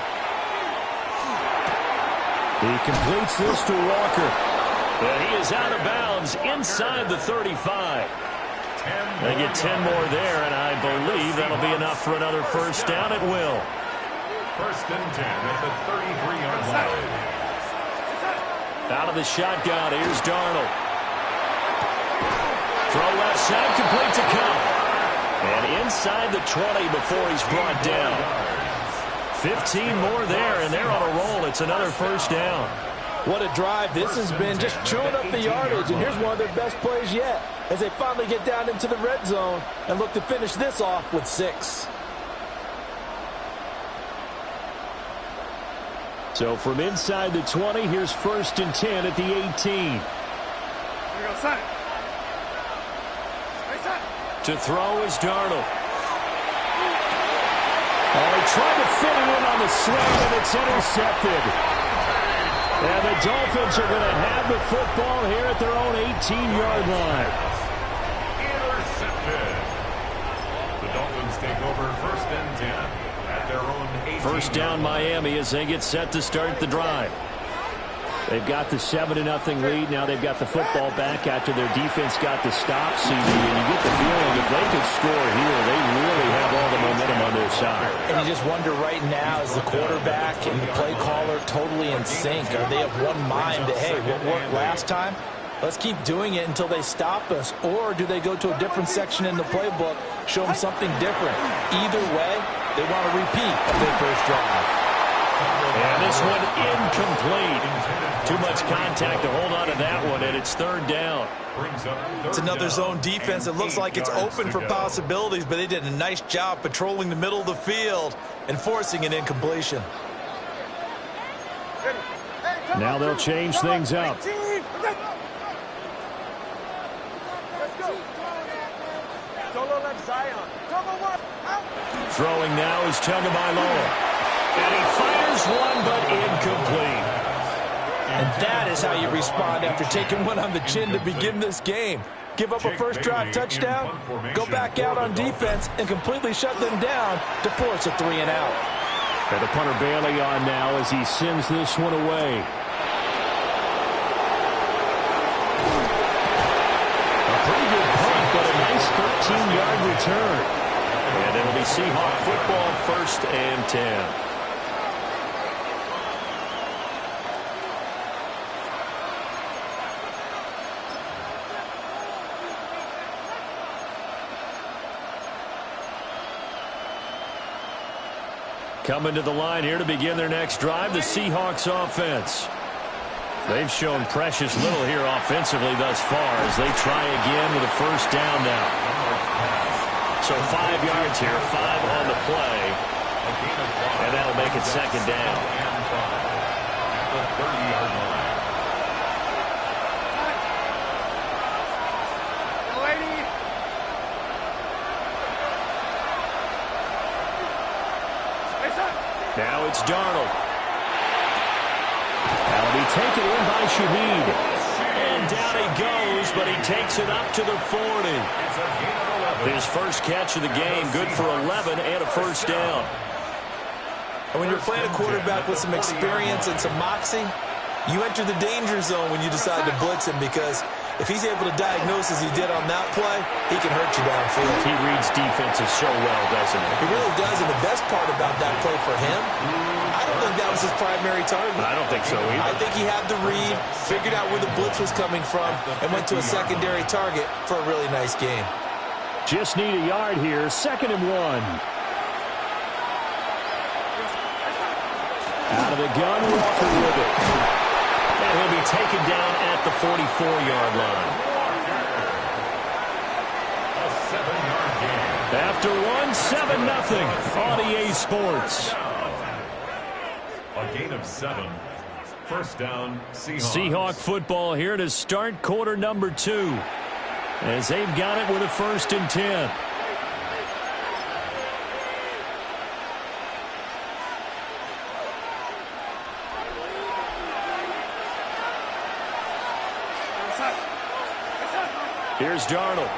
He completes this to Walker. And he is out of bounds inside the 35. They get 10 more there, and I believe that'll be enough for another first down. It will. First and 10 at the 33-yard line. Out of the shotgun, here's Darnold. Throw left side, complete to Cup. And inside the 20 before he's brought down. 15 more there, and they're on a roll. It's another first down. What a drive this has been, just chewing up the yardage. And here's one of their best plays yet as they finally get down into the red zone and look to finish this off with 6. So from inside the 20, here's first and 10 at the 18. Here we go, son. To throw is Darnold. Oh, he tried to fit it in on the slant, and it's intercepted. And the Dolphins are going to have the football here at their own 18-yard line. Intercepted. The Dolphins take over first and 10 at their own 18. First down Miami as they get set to start the drive. They've got the 7-0 lead. Now they've got the football back after their defense got the stop, CD. And you get the feeling if they could score here, they really have all the momentum on their side. And you just wonder right now, is the quarterback and the play caller totally in sync? Are they of one mind that, hey, what worked last time? Let's keep doing it until they stop us. Or do they go to a different section in the playbook, show them something different? Either way, they want to repeat of their first drive. And this one incomplete. Too much contact to hold on to that one, and it's third down. It's another zone defense. It looks like it's open for possibilities, but they did a nice job patrolling the middle of the field and forcing an incompletion. Now they'll change things up. Throwing now is Tagovailoa. And he fires one, but incomplete. And that is how you respond after taking one on the chin to begin this game. Give up a first drive touchdown, go back out on defense, and completely shut them down to force a 3-and-out. And the punter Bailey on now as he sends this one away. A pretty good punt, but a nice 13-yard return. And it'll be Seahawk football, first and 10. Coming to the line here to begin their next drive, the Seahawks offense. They've shown precious little here offensively thus far as they try again with a first down now. So 5 yards here, 5 on the play. And that'll make it second down. At the 30-yard line. Now it's Darnold. That'll be taken in by Shaheed. And down he goes, but he takes it up to the 40. His first catch of the game, good for 11 and a first down. And when you're playing a quarterback with some experience and some moxie, you enter the danger zone when you decide to blitz him, because if he's able to diagnose as he did on that play, he can hurt you downfield. He reads defenses so well, doesn't he? He really does, and the best part about that play for him, I don't think that was his primary target. I don't think so either. I think he had the read, figured out where the blitz was coming from, and went to a secondary target for a really nice game. Just need a yard here, 2nd and 1. Out of the gun, Walker with it. And he'll be taken down at the 44-yard line. A 7-yard gain. After one, 7-0 on EA Sports. A gain of 7. First down, Seahawks. Seahawk football here to start quarter number 2. as they've got it with a 1st and 10. Here's Darnold.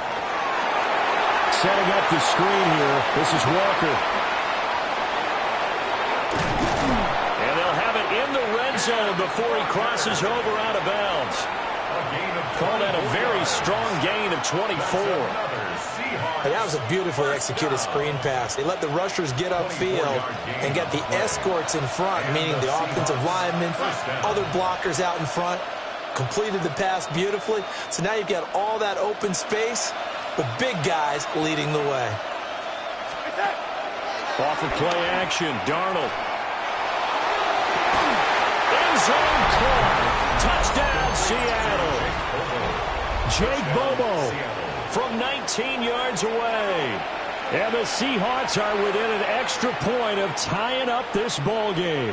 Setting up the screen here. This is Walker. And they'll have it in the red zone before he crosses over out of bounds. Called out a very strong gain of 24. Hey, that was a beautifully executed screen pass. They let the rushers get upfield and get the escorts in front, meaning the offensive linemen, other blockers out in front. Completed the pass beautifully. So now you've got all that open space with big guys leading the way. Off of play action, Darnold. End zone caught. Touchdown, Seattle. Jake Bobo from 19 yards away. And the Seahawks are within an extra point of tying up this ball game.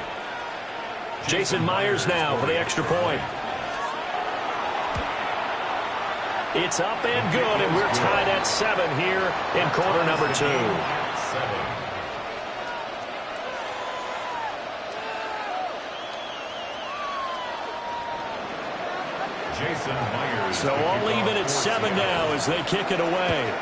Jason Myers now for the extra point. It's up and good, and we're tied at 7 here in quarter number 2. Jason Myers. So all even at 7 now as they kick it away.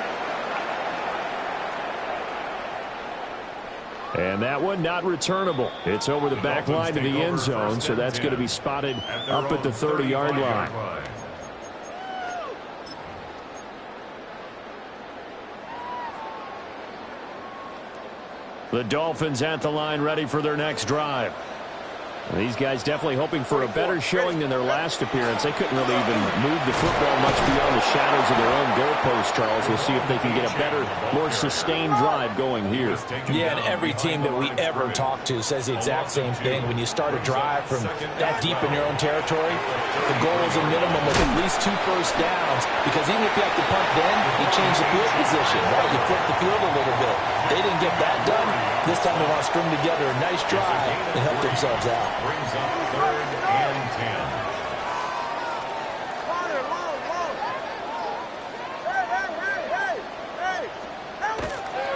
And that one not returnable. It's over the back line to the end zone, so that's going to be spotted up at the 30-yard line. The Dolphins at the line ready for their next drive. And these guys definitely hoping for a better showing than their last appearance. They couldn't really even move the football much beyond the shadows of their own goalpost, Charles. We'll see if they can get a better, more sustained drive going here. Yeah, and every team that we ever talk to says the exact same thing. When you start a drive from that deep in your own territory, the goal is a minimum of at least 2 first downs, because even if you have to punt then, you change the field position, right? You flip the field a little bit. They didn't get that done. This time they want to string together a nice drive and help themselves out. Brings up 3rd and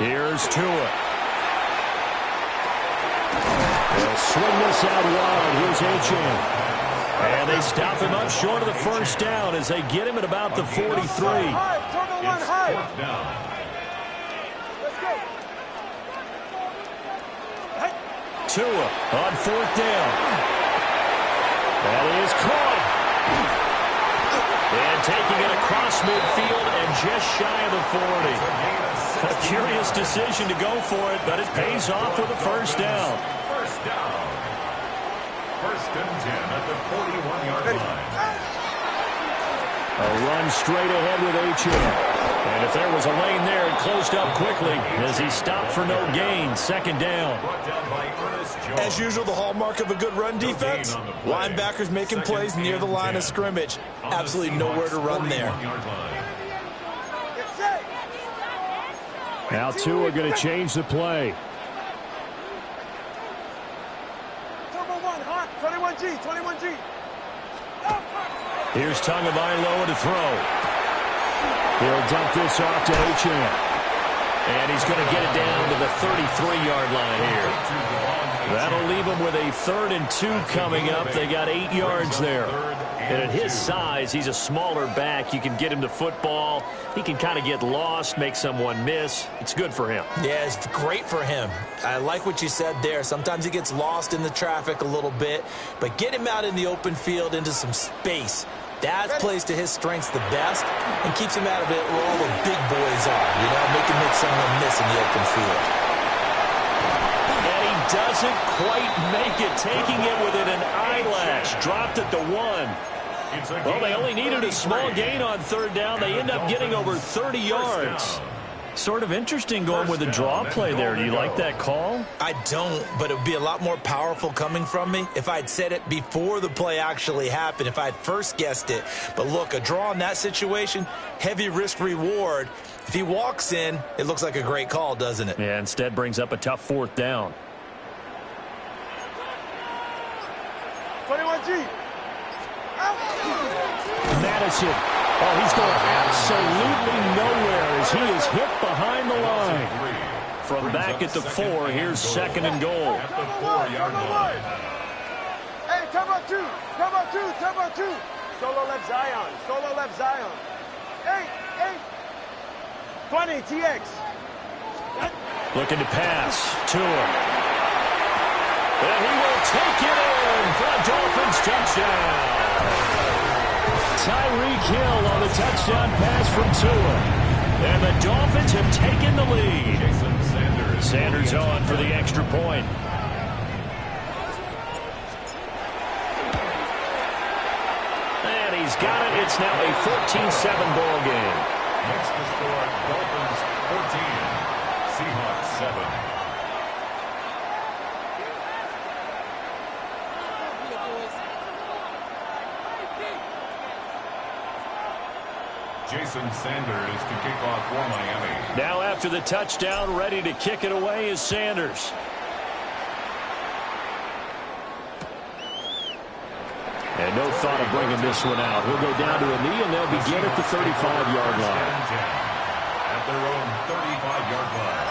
10. Here's Tua. They'll swing this out wide. Here's Achane. And they stop him up short of the first down as they get him at about the 43. It's 4th down. Tua on 4th down. That is caught. And taking it across midfield and just shy of the 40. A curious decision to go for it, but it pays off with a first down. First down. 1st and 10 at the 41-yard line. A run straight ahead with Achane. And if there was a lane there, it closed up quickly as he stopped for no gain. 2nd down. As usual, the hallmark of a good run defense, linebackers making plays near the line of scrimmage. Absolutely nowhere to run there. Now Tua going to change the play. 21G. Here's Tagovailoa to throw. He'll dump this off to Achane. And he's going to get it down to the 33-yard line here. That'll leave him with a 3rd and 2 coming up. They got 8 yards there. And at his size, he's a smaller back. You can get him the football. He can kind of get lost, make someone miss. It's good for him. Yeah, it's great for him. I like what you said there. Sometimes he gets lost in the traffic a little bit. But get him out in the open field into some space. That plays to his strengths the best and keeps him out of it where all the big boys are, you know, make someone miss in the open field. And he doesn't quite make it, taking it within an eyelash. Dropped at the 1. Well, they only needed a small gain on 3rd down. They end up getting over 30 yards. Sort of interesting going with a draw play there. Do you like that call? I don't, but it would be a lot more powerful coming from me if I'd said it before the play actually happened, if I'd first guessed it. But look, a draw in that situation, heavy risk reward. If he walks in, it looks like a great call, doesn't it? Yeah, instead brings up a tough 4th down. 21G. Madison Oh, he's going absolutely nowhere as he is hit behind the line. From back at the 4, here's 2nd and goal. At the 4-yard line. Hey, turbo 2, turbo 2, turbo 2. Solo left Zion, solo left Zion. 8, 20, TX. Looking to pass. Tua. And he will take it in for a Dolphins touchdown. Tyreek Hill on the touchdown pass from Tua. And the Dolphins have taken the lead. Sanders on for the extra point. And he's got it. It's now a 14-7 ball game. Next to score, Dolphins 14, Seahawks 7. Jason Sanders to kick off for Miami. Now after the touchdown, ready to kick it away is Sanders. And no thought of bringing this one out. He'll go down to a knee, and they'll begin at the 35-yard line. At their own 35-yard line.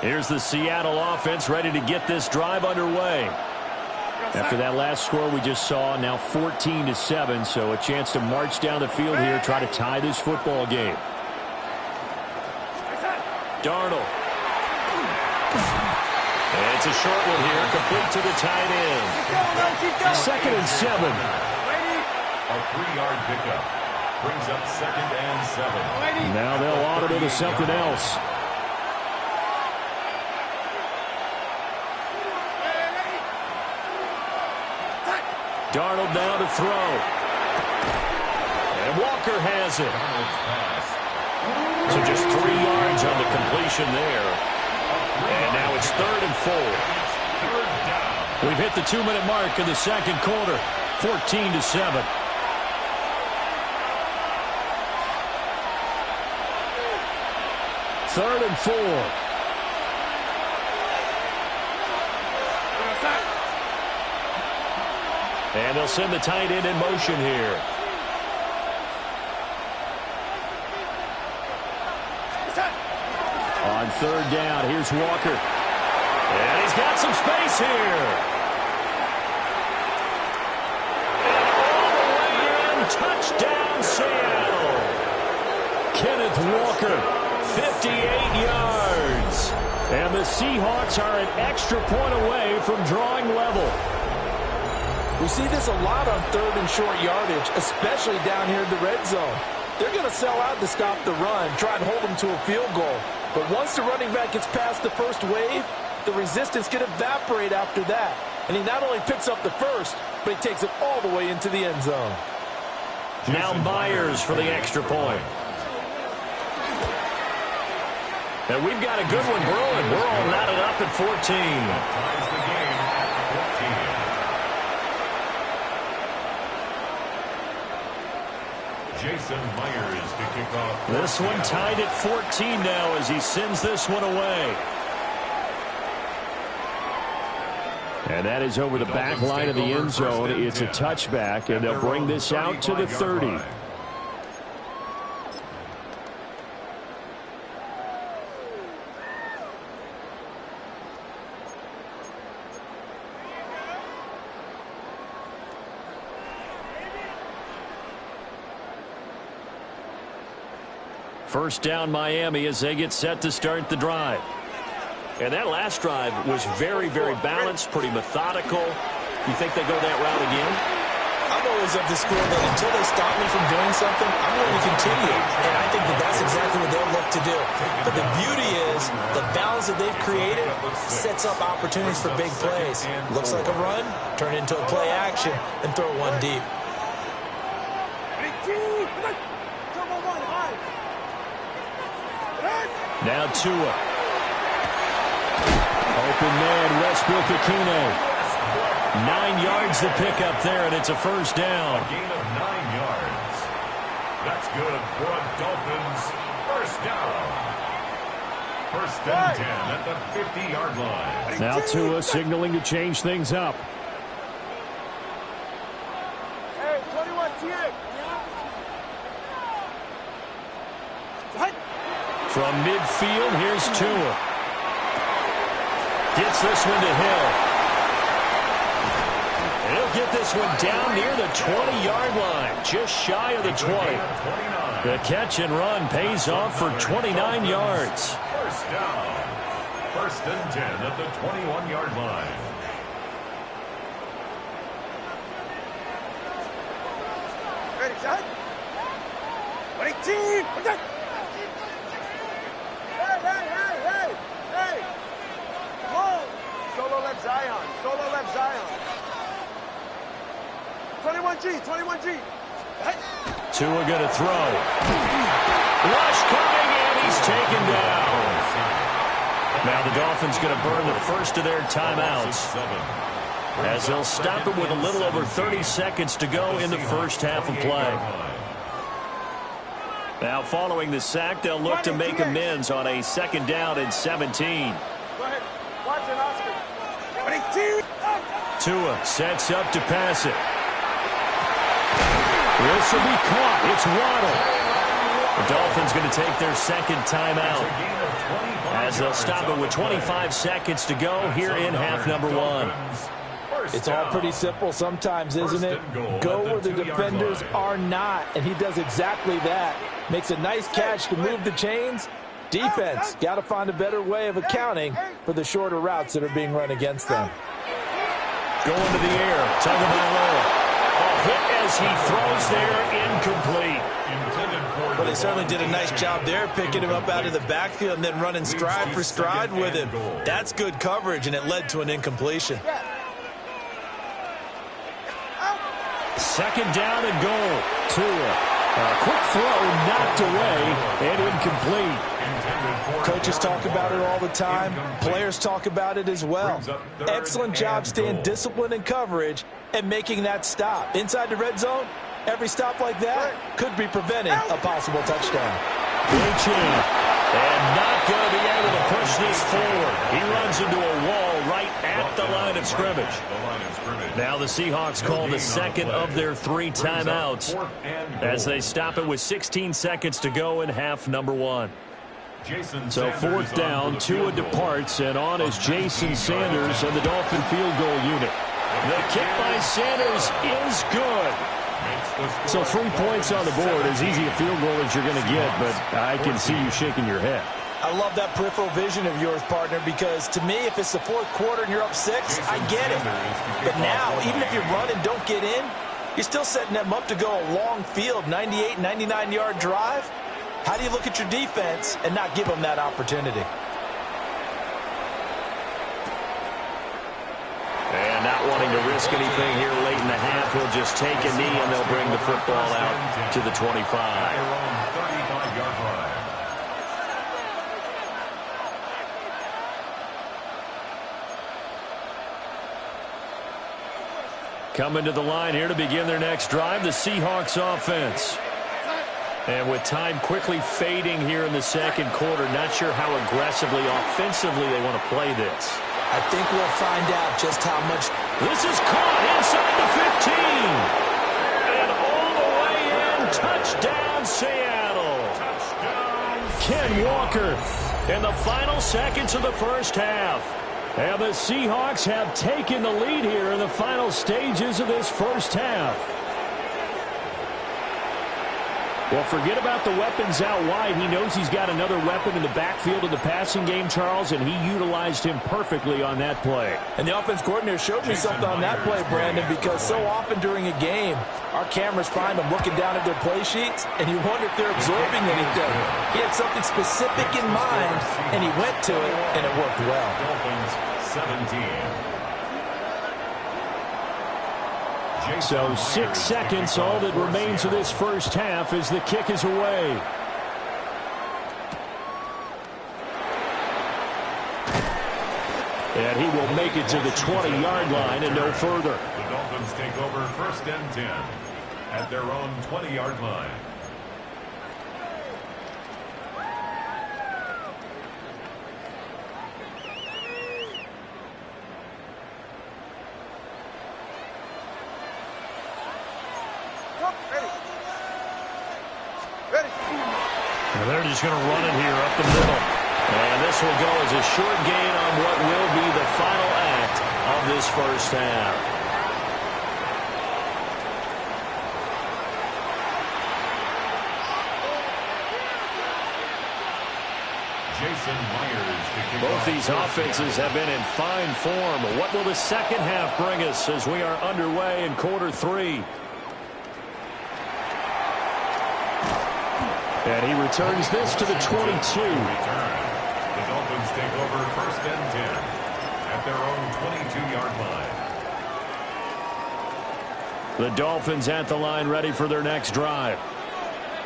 Here's the Seattle offense ready to get this drive underway. After that last score we just saw, now 14-7, so a chance to march down the field here, try to tie this football game. Darnold. And it's a short one here, complete to the tight end. 2nd and 7. A 3-yard pickup brings up 2nd and 7. Now they'll audible to something else. Darnold now to throw. And Walker has it. So just 3 yards on the completion there. And now it's 3rd and 4. We've hit the 2-minute mark in the second quarter. 14-7. Third and 4. And they'll send the tight end in motion here. On 3rd down, here's Walker. And he's got some space here. And all the way in, touchdown Seattle. Kenneth Walker, 58 yards. And the Seahawks are an extra point away from drawing level. We see this a lot on 3rd and short yardage, especially down here in the red zone. They're going to sell out to stop the run, try and hold them to a field goal. But once the running back gets past the first wave, the resistance can evaporate after that. And he not only picks up the first, but he takes it all the way into the end zone. Now Myers for the extra point. And we've got a good one brewing. We're all knotted up at 14. Ties the game at 14. Jason Myers to kick off. This one tied at 14 now as he sends this one away. And that is over the back line of the end zone. It's a touchback, and they'll bring this out to the 30. First down Miami as they get set to start the drive. And that last drive was very, very balanced, pretty methodical. You think they go that route again? I'm always of the school that until they stop me from doing something, I'm going to continue. And I think that that's exactly what they'll look to do. But the beauty is the balance that they've created sets up opportunities for big plays. Looks like a run, turn into a play action, and throw one deep. Now Tua. Open man, Westbrook-Akine. 9 yards to pick up there, and it's a first down. A gain of 9 yards. That's good for a Dolphins first down. First and 10 at the 50-yard line. Now Tua signaling to change things up. Hey, 21 TX. From midfield, here's Tua. Gets this one to Hill. He'll get this one down near the 20-yard line, just shy of the 20. The catch and run pays off for 29 yards. First down. First and 10 at the 21-yard line. Ready, John? 18. Hey. Whoa. Solo left Zion. 21G. Tua going to throw. Rush coming, and he's taken down. Now the Dolphins going to burn the first of their timeouts, as they'll stop it with a little over 30 seconds to go in the first half of play. Now following the sack, they'll look to make amends on a second down and 17. Go ahead. Watch it, Oscar. 18. Tua sets up to pass it. This will be caught. It's Waddle. The Dolphins going to take their second timeout, as they'll stop it with 25 seconds to go here in half number 1. It's all pretty simple sometimes, isn't it? Go where the defenders are not, and he does exactly that. Makes a nice catch to move the chains. Defense got to find a better way of accounting for the shorter routes that are being run against them. Going to the air, Tagovailoa. A hit as he throws there, incomplete. But they certainly did a nice job there, picking him up out of the backfield and then running stride for stride with him. That's good coverage, and it led to an incompletion. Second down and goal. Tua. A quick throw knocked away and incomplete. Coaches talk about it all the time. Players talk about it as well. Excellent job staying disciplined in coverage and making that stop. Inside the red zone, every stop like that could be preventing a possible touchdown. And not going to be able to push this forward. He runs into a wall right at the line of scrimmage. Now the Seahawks call the second of their 3 timeouts, as they stop it with 16 seconds to go in half number 1. So fourth down, Tua departs, and on is Jason Sanders and the Dolphin field goal unit. The kick by Sanders is good. So 3 points on the board, as easy a field goal as you're going to get, but I can see you shaking your head. I love that peripheral vision of yours, partner, because to me, if it's the fourth quarter and you're up 6, I get it. But now, even if you run and don't get in, you're still setting them up to go a long field, 98, 99-yard drive. How do you look at your defense and not give them that opportunity? And not wanting to risk anything here late in the half, he'll just take a knee and they'll bring the football out to the 25. 35-yard line. Coming to the line here to begin their next drive, the Seahawks offense. And with time quickly fading here in the second quarter, not sure how aggressively, offensively they want to play this. I think we'll find out just how much. This is caught inside the 15. And all the way in, touchdown Seattle. Ken Walker in the final seconds of the first half. And the Seahawks have taken the lead here in the final stages of this first half. Well, forget about the weapons out wide. He knows he's got another weapon in the backfield of the passing game, Charles, and he utilized him perfectly on that play. And the offense coordinator showed me something on that play, Brandon, because so often during a game, our cameras find them looking down at their play sheets, and you wonder if they're absorbing anything. He had something specific in mind, and he went to it, and it worked well. Dolphins 17. So 6 seconds, all that remains of this first half as the kick is away. And he will make it to the 20-yard line and no further. The Dolphins take over first and 10 at their own 20-yard line. And they're just going to run it here up the middle. And this will go as a short gain on what will be the final act of this first half. Both these offenses have been in fine form. What will the second half bring us as we are underway in quarter 3? And he returns this to the 22. The Dolphins take over first and 10 at their own 22-yard line. The Dolphins at the line, ready for their next drive.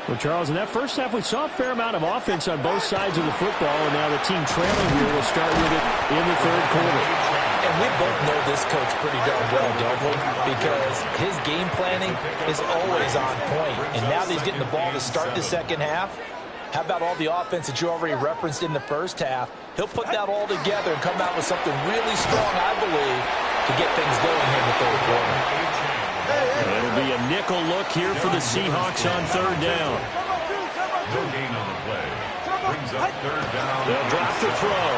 Well, Charles, in that first half, we saw a fair amount of offense on both sides of the football, and now the team trailing here will start with it in the third quarter. And we both know this coach pretty darn well, don't we? Because his game planning is always on point. And now that he's getting the ball to start the second half, how about all the offense that you already referenced in the first half? He'll put that all together and come out with something really strong, I believe, to get things going here in the third quarter. It'll be a nickel look here for the Seahawks on third down. No gain on the play. Brings up third down. They'll drop the throw.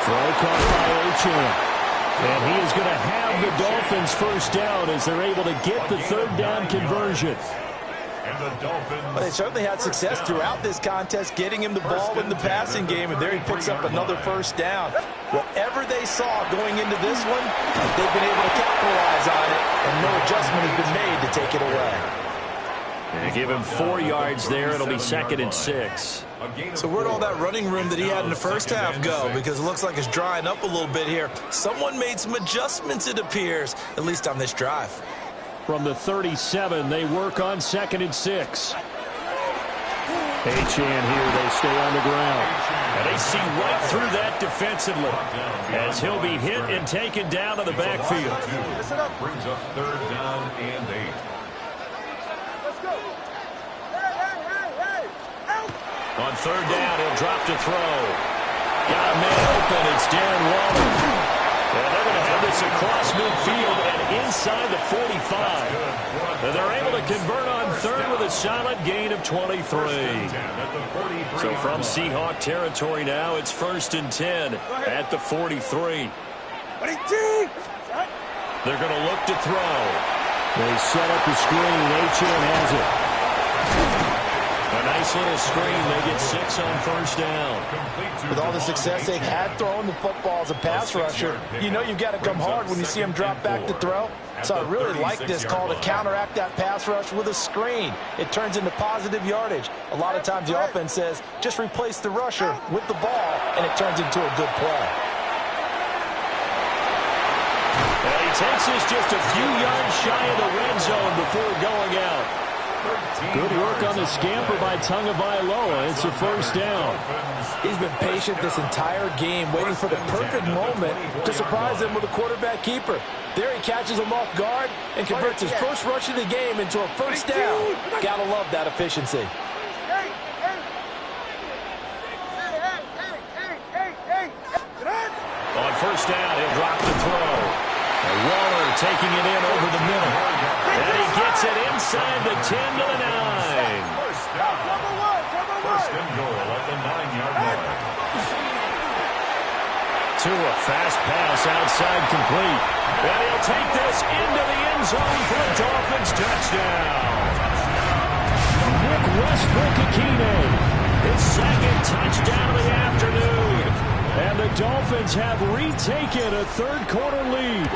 Throw caught by Ochan. And he is going to have the Dolphins first down as they're able to get the third down conversion. And the Dolphins. Well, they certainly had success throughout this contest, getting him the ball in the passing game, and there he picks up another first down. Whatever they saw going into this one, they've been able to capitalize on it, and no adjustment has been made to take it away. They give him 4 yards there. It'll be 2nd and 6. So where'd all that running room that he had in the first half go? Because it looks like it's drying up a little bit here. Someone made some adjustments, it appears, at least on this drive. From the 37, they work on 2nd and 6. Ochan here, they stay on the ground. And they see right through that defensively as he'll be hit and taken down to the backfield. Brings up third down and 8. On third down, he'll drop to throw. Got a man open. It's Darren Waller. And they're going to have this across midfield and inside the 45. And they're able to convert on third with a solid gain of 23. So from Seahawk territory now, it's 1st and 10 at the 43. They're going to look to throw. They set up the screen. Ochan has it. A nice little screen. They get 6 on first down. With all the success they've had throwing the football as a pass rusher, you know you've got to come hard when you see him drop back to throw. So I really like this call to counteract that pass rush with a screen. It turns into positive yardage. A lot of times the offense says, just replace the rusher with the ball, and it turns into a good play. And he takes us just a few yards shy of the red zone before going out. Good work on the scamper by Tagovailoa. It's a first down. He's been patient this entire game, waiting for the perfect moment to surprise them with a quarterback keeper. There he catches him off guard and converts his first rush of the game into a first down. Gotta love that efficiency. On first down, he'll drop the throw. Waller taking it in over the middle. And he gets it inside the 10 to the 9. First and goal at the 9-yard line. To a fast pass outside complete. And he'll take this into the end zone for a Dolphins touchdown. Nick Westbrook-Akine, his 2nd touchdown of the afternoon. And the Dolphins have retaken a third-quarter lead.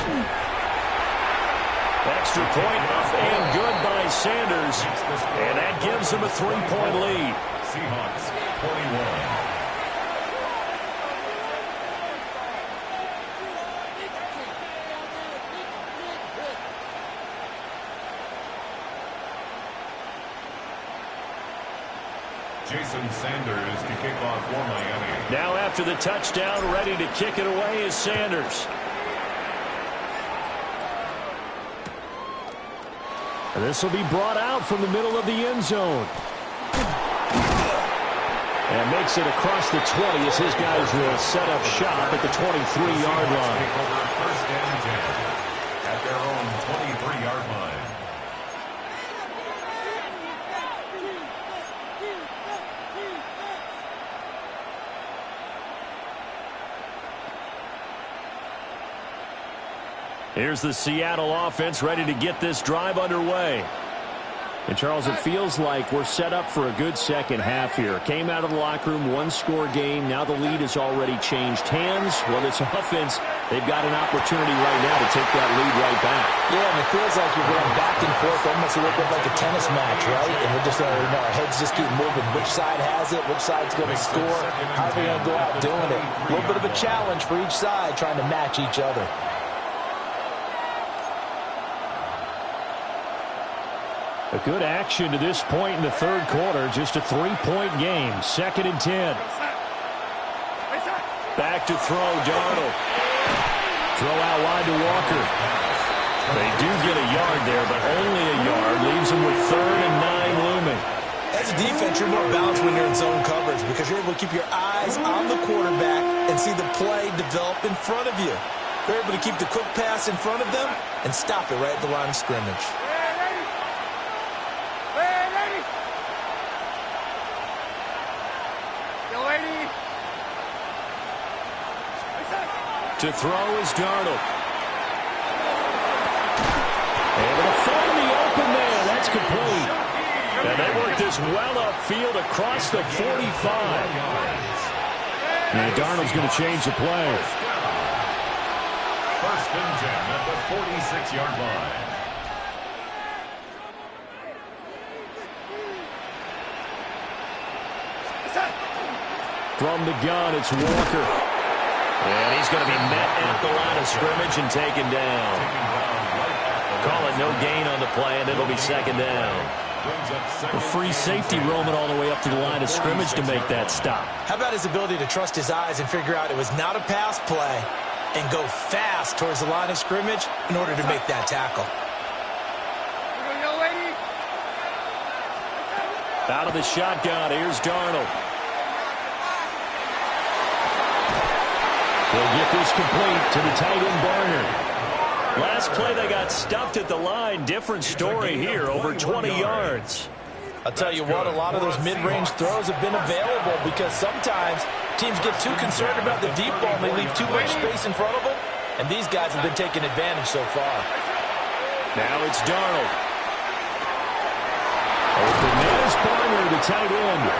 Extra point up and good by Sanders. And that gives them a 3-point lead. Seahawks 21. Jason Sanders to kick off for Miami. Now after the touchdown, ready to kick it away is Sanders. And this will be brought out from the middle of the end zone. And makes it across the 20 as his guys will set up shop at the 23-yard line. First and 10 at their own 23-yard line. Here's the Seattle offense ready to get this drive underway. And, Charles, it feels like we're set up for a good second half here. Came out of the locker room, one-score game. Now the lead has already changed hands. Well, this offense, they've got an opportunity right now to take that lead right back. Yeah, and it feels like you're going back and forth almost a little bit like a tennis match, right? And we're just, our heads just keep moving. Which side has it? Which side's going to score? How are they going to go out doing it? A little bit of a challenge for each side trying to match each other. A good action to this point in the third quarter. Just a 3-point game. 2nd and 10. Back to throw, Darnold. Throw out wide to Walker. They do get a yard there, but only a yard. Leaves them with 3rd and 9 looming. As a defense, you're more balanced when you're in zone coverage because you're able to keep your eyes on the quarterback and see the play develop in front of you. You're able to keep the quick pass in front of them and stop it right at the line of scrimmage. To throw is Darnold. Able to find the open man. That's complete. And they work this well upfield across the 45. And Darnold's going to change the play. 1st and 10 at the 46-yard line. From the gun, it's Walker. And he's going to be met at the line of scrimmage and taken down. Call it no gain on the play, and it'll be 2nd down. A free safety roaming all the way up to the line of scrimmage to make that stop. How about his ability to trust his eyes and figure out it was not a pass play and go fast towards the line of scrimmage in order to make that tackle. Out of the shotgun, here's Darnold. They'll get this complete to the tight end Barner. Last play they got stuffed at the line. Different story here, over 20 yards. I'll tell you what, a lot of those mid-range throws have been available because sometimes teams get too concerned about the deep ball and they leave too much space in front of them, and these guys have been taking advantage so far. Now it's Darnold. Open man is Barner, the tight end.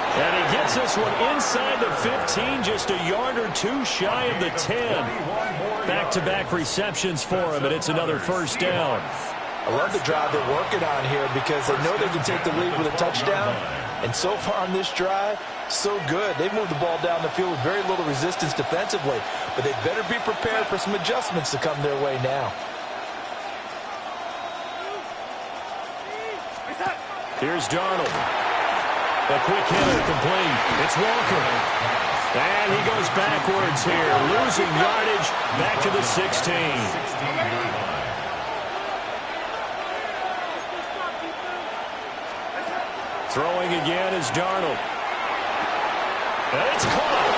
And he gets this one inside the 15, just a yard or two shy of the 10. Back-to-back receptions for him, and it's another 1st down. I love the drive they're working on here because they know they can take the lead with a touchdown. And so far on this drive, so good. They've moved the ball down the field with very little resistance defensively, but they better be prepared for some adjustments to come their way now. Here's Darnold. A quick hitter complete. It's Walker. And he goes backwards here, losing yardage back to the 16. Throwing again is Darnold. And it's caught.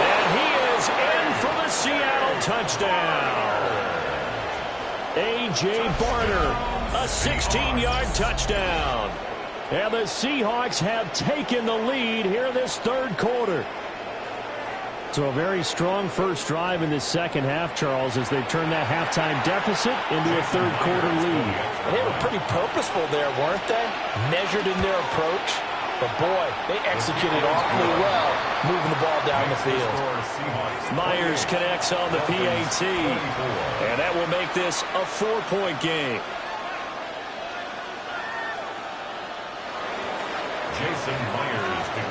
And he is in for the Seattle touchdown. A.J. Barner, a 16-yard touchdown. And the Seahawks have taken the lead here in this third quarter. So a very strong first drive in this second half, Charles, as they've turned that halftime deficit into a third quarter lead. And they were pretty purposeful there, weren't they? Measured in their approach. But, boy, they executed awfully well, moving the ball down the field. Myers connects on the PAT. And that will make this a 4-point game.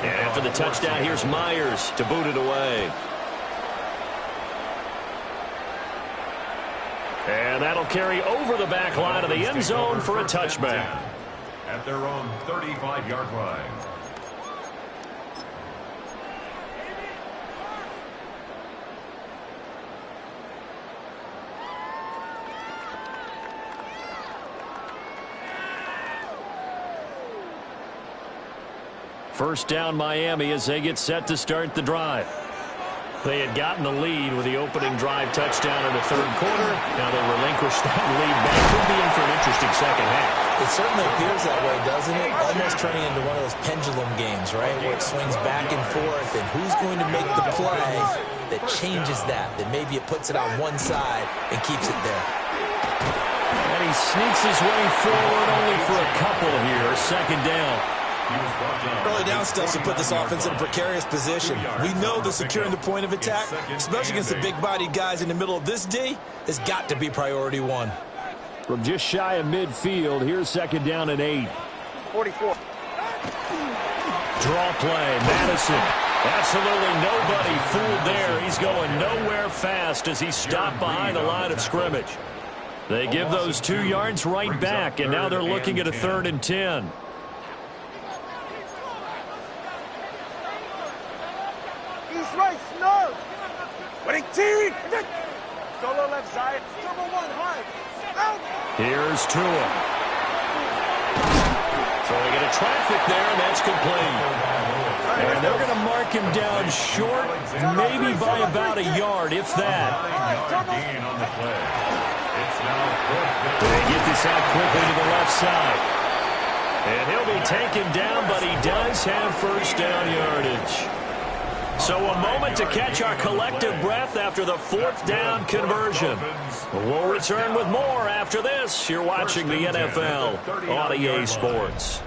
And after the touchdown, here's Myers to boot it away. And that'll carry over the back line of the end zone for a touchback. At their own 35-yard line. First down Miami as they get set to start the drive. They had gotten the lead with the opening drive touchdown in the third quarter. Now they relinquish that lead. That could be in for an interesting second half. It certainly appears that way, doesn't it? Almost turning into one of those pendulum games, right, where it swings back and forth, and who's going to make the play that changes that maybe it puts it on one side and keeps it there. And he sneaks his way forward only for a couple here. Second down. Early down steps to put this offense in a precarious position. We know that securing the point of attack, especially against the big-bodied guys in the middle of this D, has got to be priority one. From just shy of midfield, here's second down and 8. 44. Draw play, Madison. Absolutely nobody fooled there. He's going nowhere fast as he stopped behind the line of scrimmage. They give those 2 yards right back, and now they're looking at a 3rd and 10. East right, snug. Winning team. Solo left side. Number 1 high. Out. Here's Tua. So they get a traffic there, and that's complete. And they're going to mark him down short, maybe by about a yard, if that. They get this out quickly to the left side. And he'll be taken down, but he does have first down yardage. So a moment to catch our collective breath after the 4th down conversion. We'll return with more after this. You're watching the NFL on EA Sports.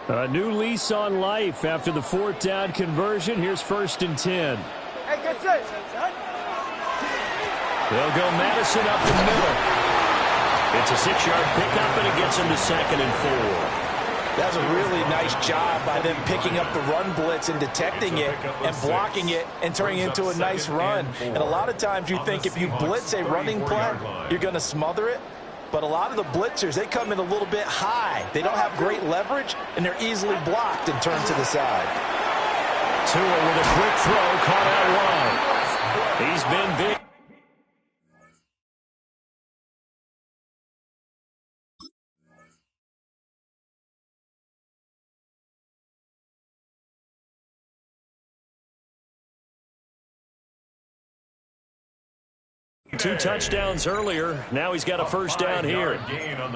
A new lease on life after the 4th down conversion. Here's 1st and 10. Hey, get set. They'll go Madison up the middle. It's a 6-yard pickup, and it gets him to 2nd and 4. That's a really nice job by them picking up the run blitz and detecting it and blocking it and turning it into a nice run. And a lot of times you think if you blitz a running play, you're going to smother it. But a lot of the blitzers, they come in a little bit high. They don't have great leverage, and they're easily blocked and turned to the side. Tua with a quick throw, caught out wide. He's been big. Two touchdowns earlier. Now he's got a first down here.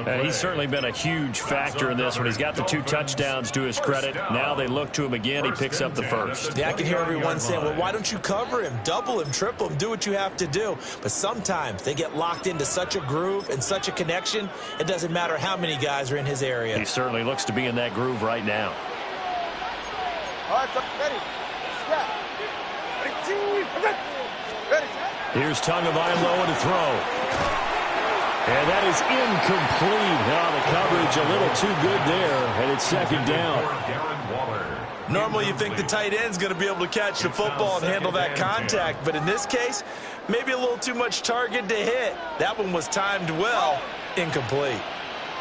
And he's certainly been a huge factor in this one. He's got the 2 touchdowns to his credit. Now they look to him again. He picks up the first. Yeah, I can hear everyone saying, well, why don't you cover him, double him, triple him, do what you have to do. But sometimes they get locked into such a groove and such a connection, it doesn't matter how many guys are in his area. He certainly looks to be in that groove right now. All right, ready. Snap. Ready. Here's Tagovailoa to throw. And that is incomplete. Now the coverage a little too good there, and it's 2nd down. Normally you think the tight end's going to be able to catch the football and handle that contact, but in this case, maybe a little too much target to hit. That one was timed well, incomplete.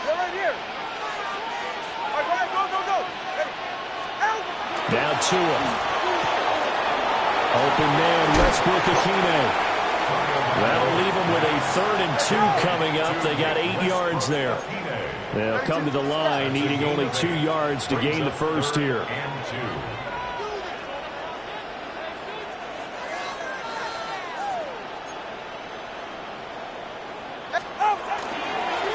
You're right here. All right, go. Ready. Out. Now Tua. Open man, Westbrook-Ikhine. That'll leave them with a 3rd and 2 coming up. They got 8 yards there. They'll come to the line, needing only 2 yards to gain the first here.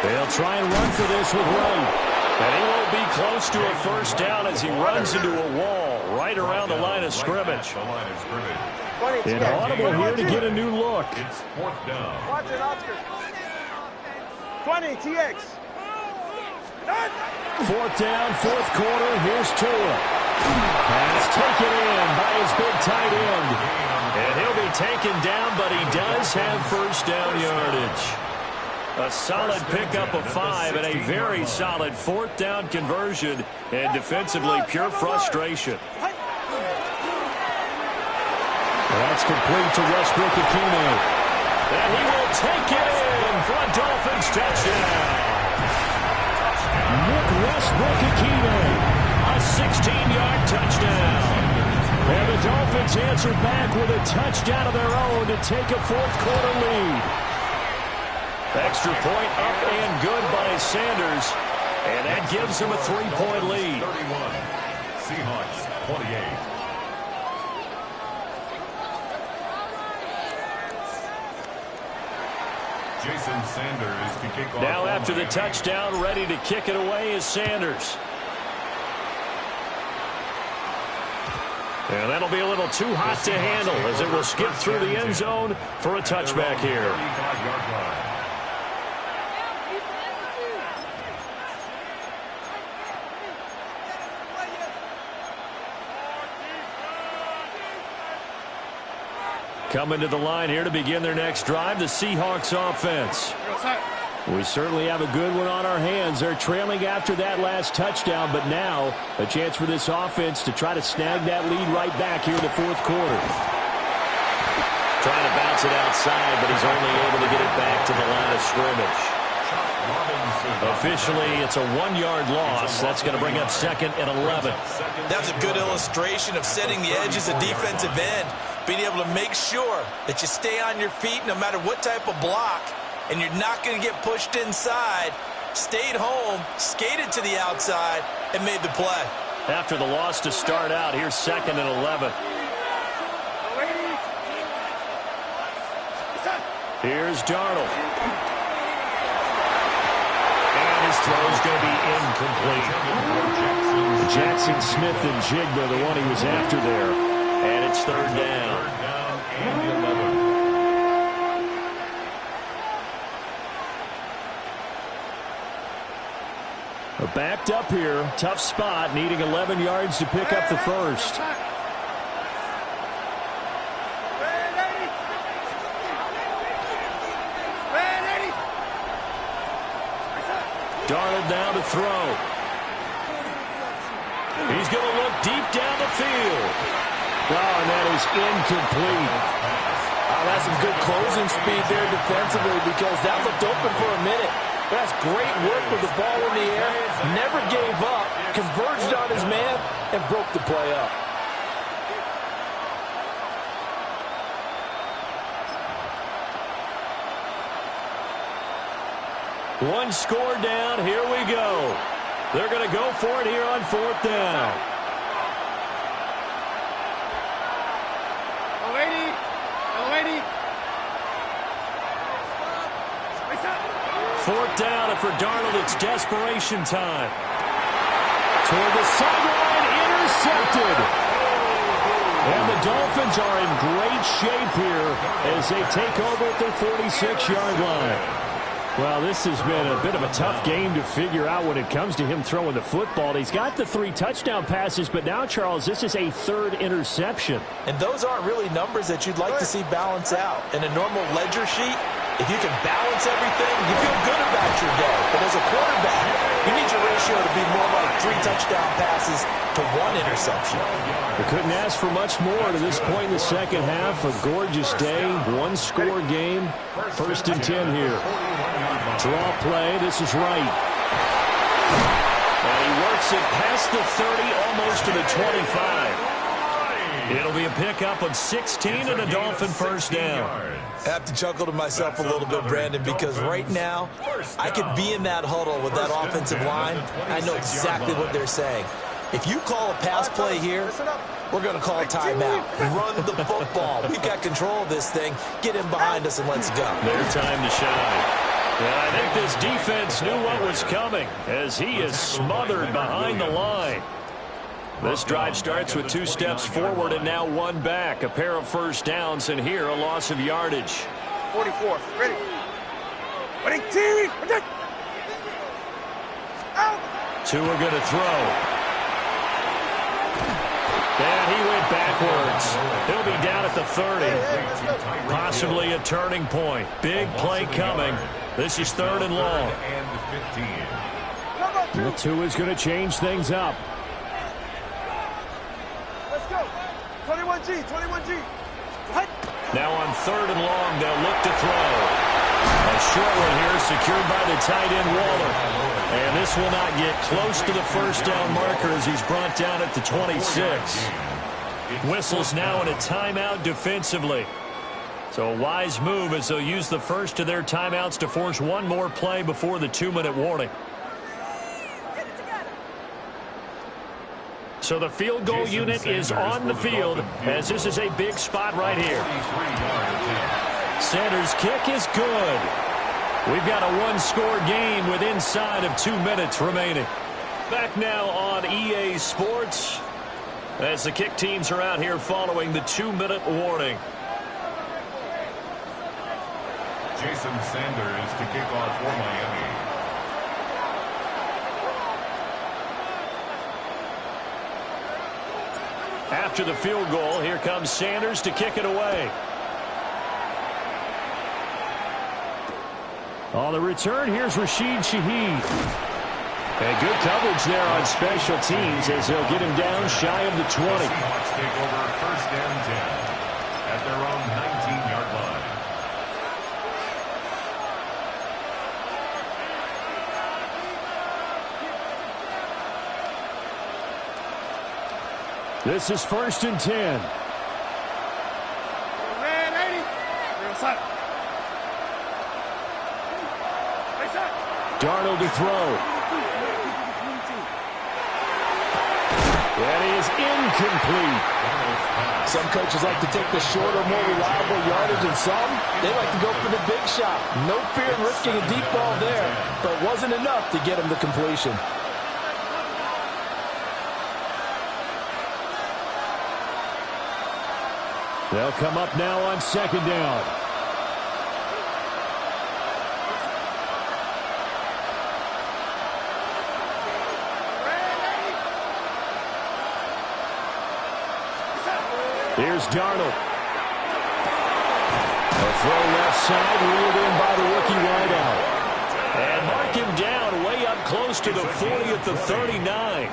They'll try and run for this with Wright. And he won't be close to a first down as he runs into a wall right around the line of scrimmage. Inaudible here to get a new look. It's 4th down. Watch it, Oscar. 20, TX. 4th down, 4th quarter. Here's Tua. Pass taken in by his big tight end. And he'll be taken down, but he does have first down yardage. A solid pickup of 5 and a very solid 4th down conversion. And defensively, pure frustration. That's complete to Westbrook-Ikhine. And he will take it in for a Dolphins touchdown. Nick Westbrook-Ikhine, a 16-yard touchdown. And the Dolphins answer back with a touchdown of their own to take a fourth-quarter lead. Extra point up and good by Sanders. And that gives them a 3-point lead. 31. Seahawks 28. Jason Sanders to kick off. Now after the touchdown, ready to kick it away is Sanders. And that'll be a little too hot to handle as it will skip through the end zone for a touchback here. 35-yard line. Coming to the line here to begin their next drive, the Seahawks offense. We certainly have a good one on our hands. They're trailing after that last touchdown, but now a chance for this offense to try to snag that lead right back here in the fourth quarter. Trying to bounce it outside, but he's only able to get it back to the line of scrimmage. Officially, it's a 1-yard loss. That's going to bring up 2nd and 11. That's a good illustration of setting the edges of defensive end. Being able to make sure that you stay on your feet no matter what type of block, and you're not going to get pushed inside. Stayed home, skated to the outside, and made the play. After the loss to start out, here's 2nd and 11. Here's Darnold. And his throw is going to be incomplete. Jackson Smith and Jigba, the one he was after there. And it's 3rd down. And 11. Backed up here. Tough spot. Needing 11 yards to pick up the first. Darnold down to throw. He's going to look deep down the field. Oh, and that is incomplete. That's some good closing speed there defensively because that looked open for a minute. That's great work with the ball in the air. Never gave up. Converged on his man and broke the play up. One score down. Here we go. They're going to go for it here on 4th down. 4th down, and for Darnold, it's desperation time. Toward the sideline, intercepted. And the Dolphins are in great shape here as they take over at their 46-yard line. Well, this has been a bit of a tough game to figure out when it comes to him throwing the football. He's got the 3 touchdown passes, but now, Charles, this is a 3rd interception. And those aren't really numbers that you'd like to see balance out. In a normal ledger sheet, if you can balance everything, you feel good about your day. But as a quarterback, you need your ratio to be more like 3 touchdown passes to 1 interception. We couldn't ask for much more to this point in the second half. A gorgeous day, 1-score game. 1st and 10 here. Draw play. This is right. And he works it past the 30, almost to the 25. It'll be a pickup of 16 and a Dolphin first down. I have to chuckle to myself a little bit, Brandon, because right now I could be in that huddle with that offensive line. I know exactly what they're saying. If you call a pass play here, we're going to call a timeout. Run the football. We've got control of this thing. Get in behind us and let's go. Their time to shine. And I think this defense knew what was coming as he is smothered behind the line. This drive starts with 2 steps forward and now 1 back. A pair of first downs, and here a loss of yardage. 44. Ready. Ready, team. Out. 2 are going to throw. And he went backwards. He'll be down at the 30. Possibly a turning point. Big play coming. This is 3rd and long. The 2 is going to change things up. Let's go. 21G, 21G. Now on 3rd and long, they'll look to throw. A short one here secured by the tight end Waller. And this will not get close to the first down marker as he's brought down at the 26. Whistles now in a timeout defensively. So a wise move as they'll use the first of their timeouts to force one more play before the 2-minute warning. So the field goal unit is on the field as this is a big spot right here. Sanders' kick is good. We've got a one-score game with inside of 2 minutes remaining. Back now on EA Sports as the kick teams are out here following the 2-minute warning. Jason Sanders to kick off for Miami. After the field goal, here comes Sanders to kick it away. On the return, here's Rashid Shaheed. And good coverage there on special teams as they'll get him down shy of the 20. The Seahawks take over first and 10 at their own 19-yard line. This is first and 10. Darnold to throw. That is incomplete. Some coaches like to take the shorter, more reliable yardage, and some, they like to go for the big shot. No fear in risking a deep ball there, but it wasn't enough to get him the completion. They'll come up now on second down. Here's Darnold. A throw left side, reeled in by the rookie wideout. And mark him down way up close to the 40 at the 39.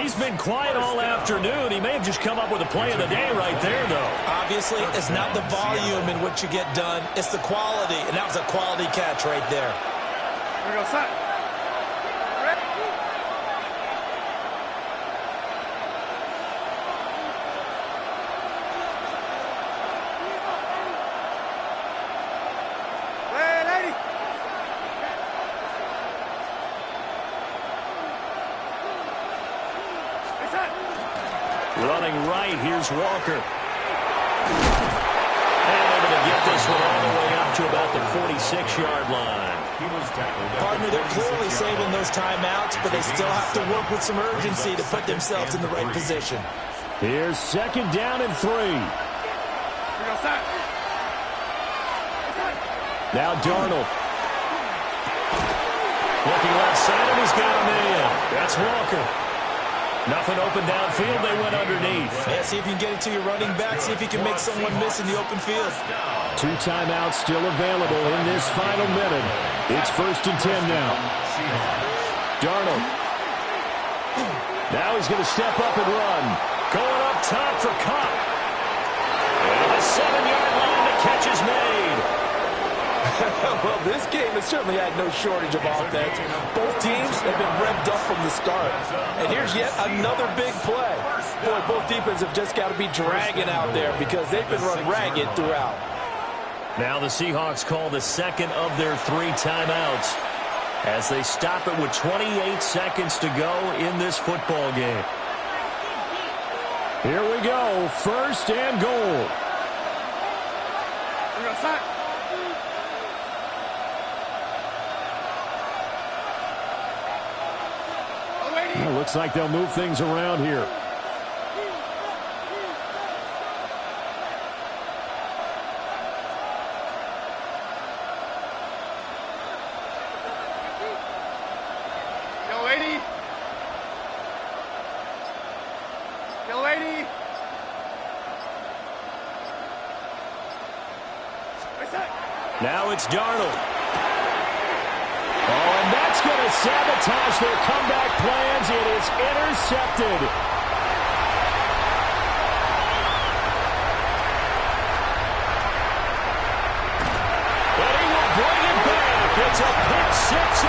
He's been quiet all afternoon. He may have just come up with a play of the day right there, though. Obviously, it's not the volume in which you get done. It's the quality, and that was a quality catch right there. Here we go, set. Running right, here's Walker. And able to get this one all the way up to about the 46-yard line. Partner, they're clearly saving those timeouts, but they still have to work with some urgency to put themselves in the right position. Here's second down and 3. Now Darnold. Looking left side, and he's got him in. That's Walker. Nothing open downfield. They went underneath. Yeah, see if you can get it to your running back. See if you can make someone miss in the open field. 2 timeouts still available in this final minute. It's first and 10 now. Darnold. Now he's going to step up and run. Going up top for Kupp. And the 7-yard line, the catch is made. Well, this game has certainly had no shortage of offense. Both teams have been revved up from the start. And here's yet another big play. Boy, both defenses have just got to be dragging out there because they've been run ragged throughout. Now the Seahawks call the second of their 3 timeouts as they stop it with 28 seconds to go in this football game. Here we go, first and goal. Well, looks like they'll move things around here. Yo, lady. Yo, lady. Now it's Darnold. Oh, and that's going to sabotage their comeback plans. It is intercepted. But he will bring it back. It's a pick six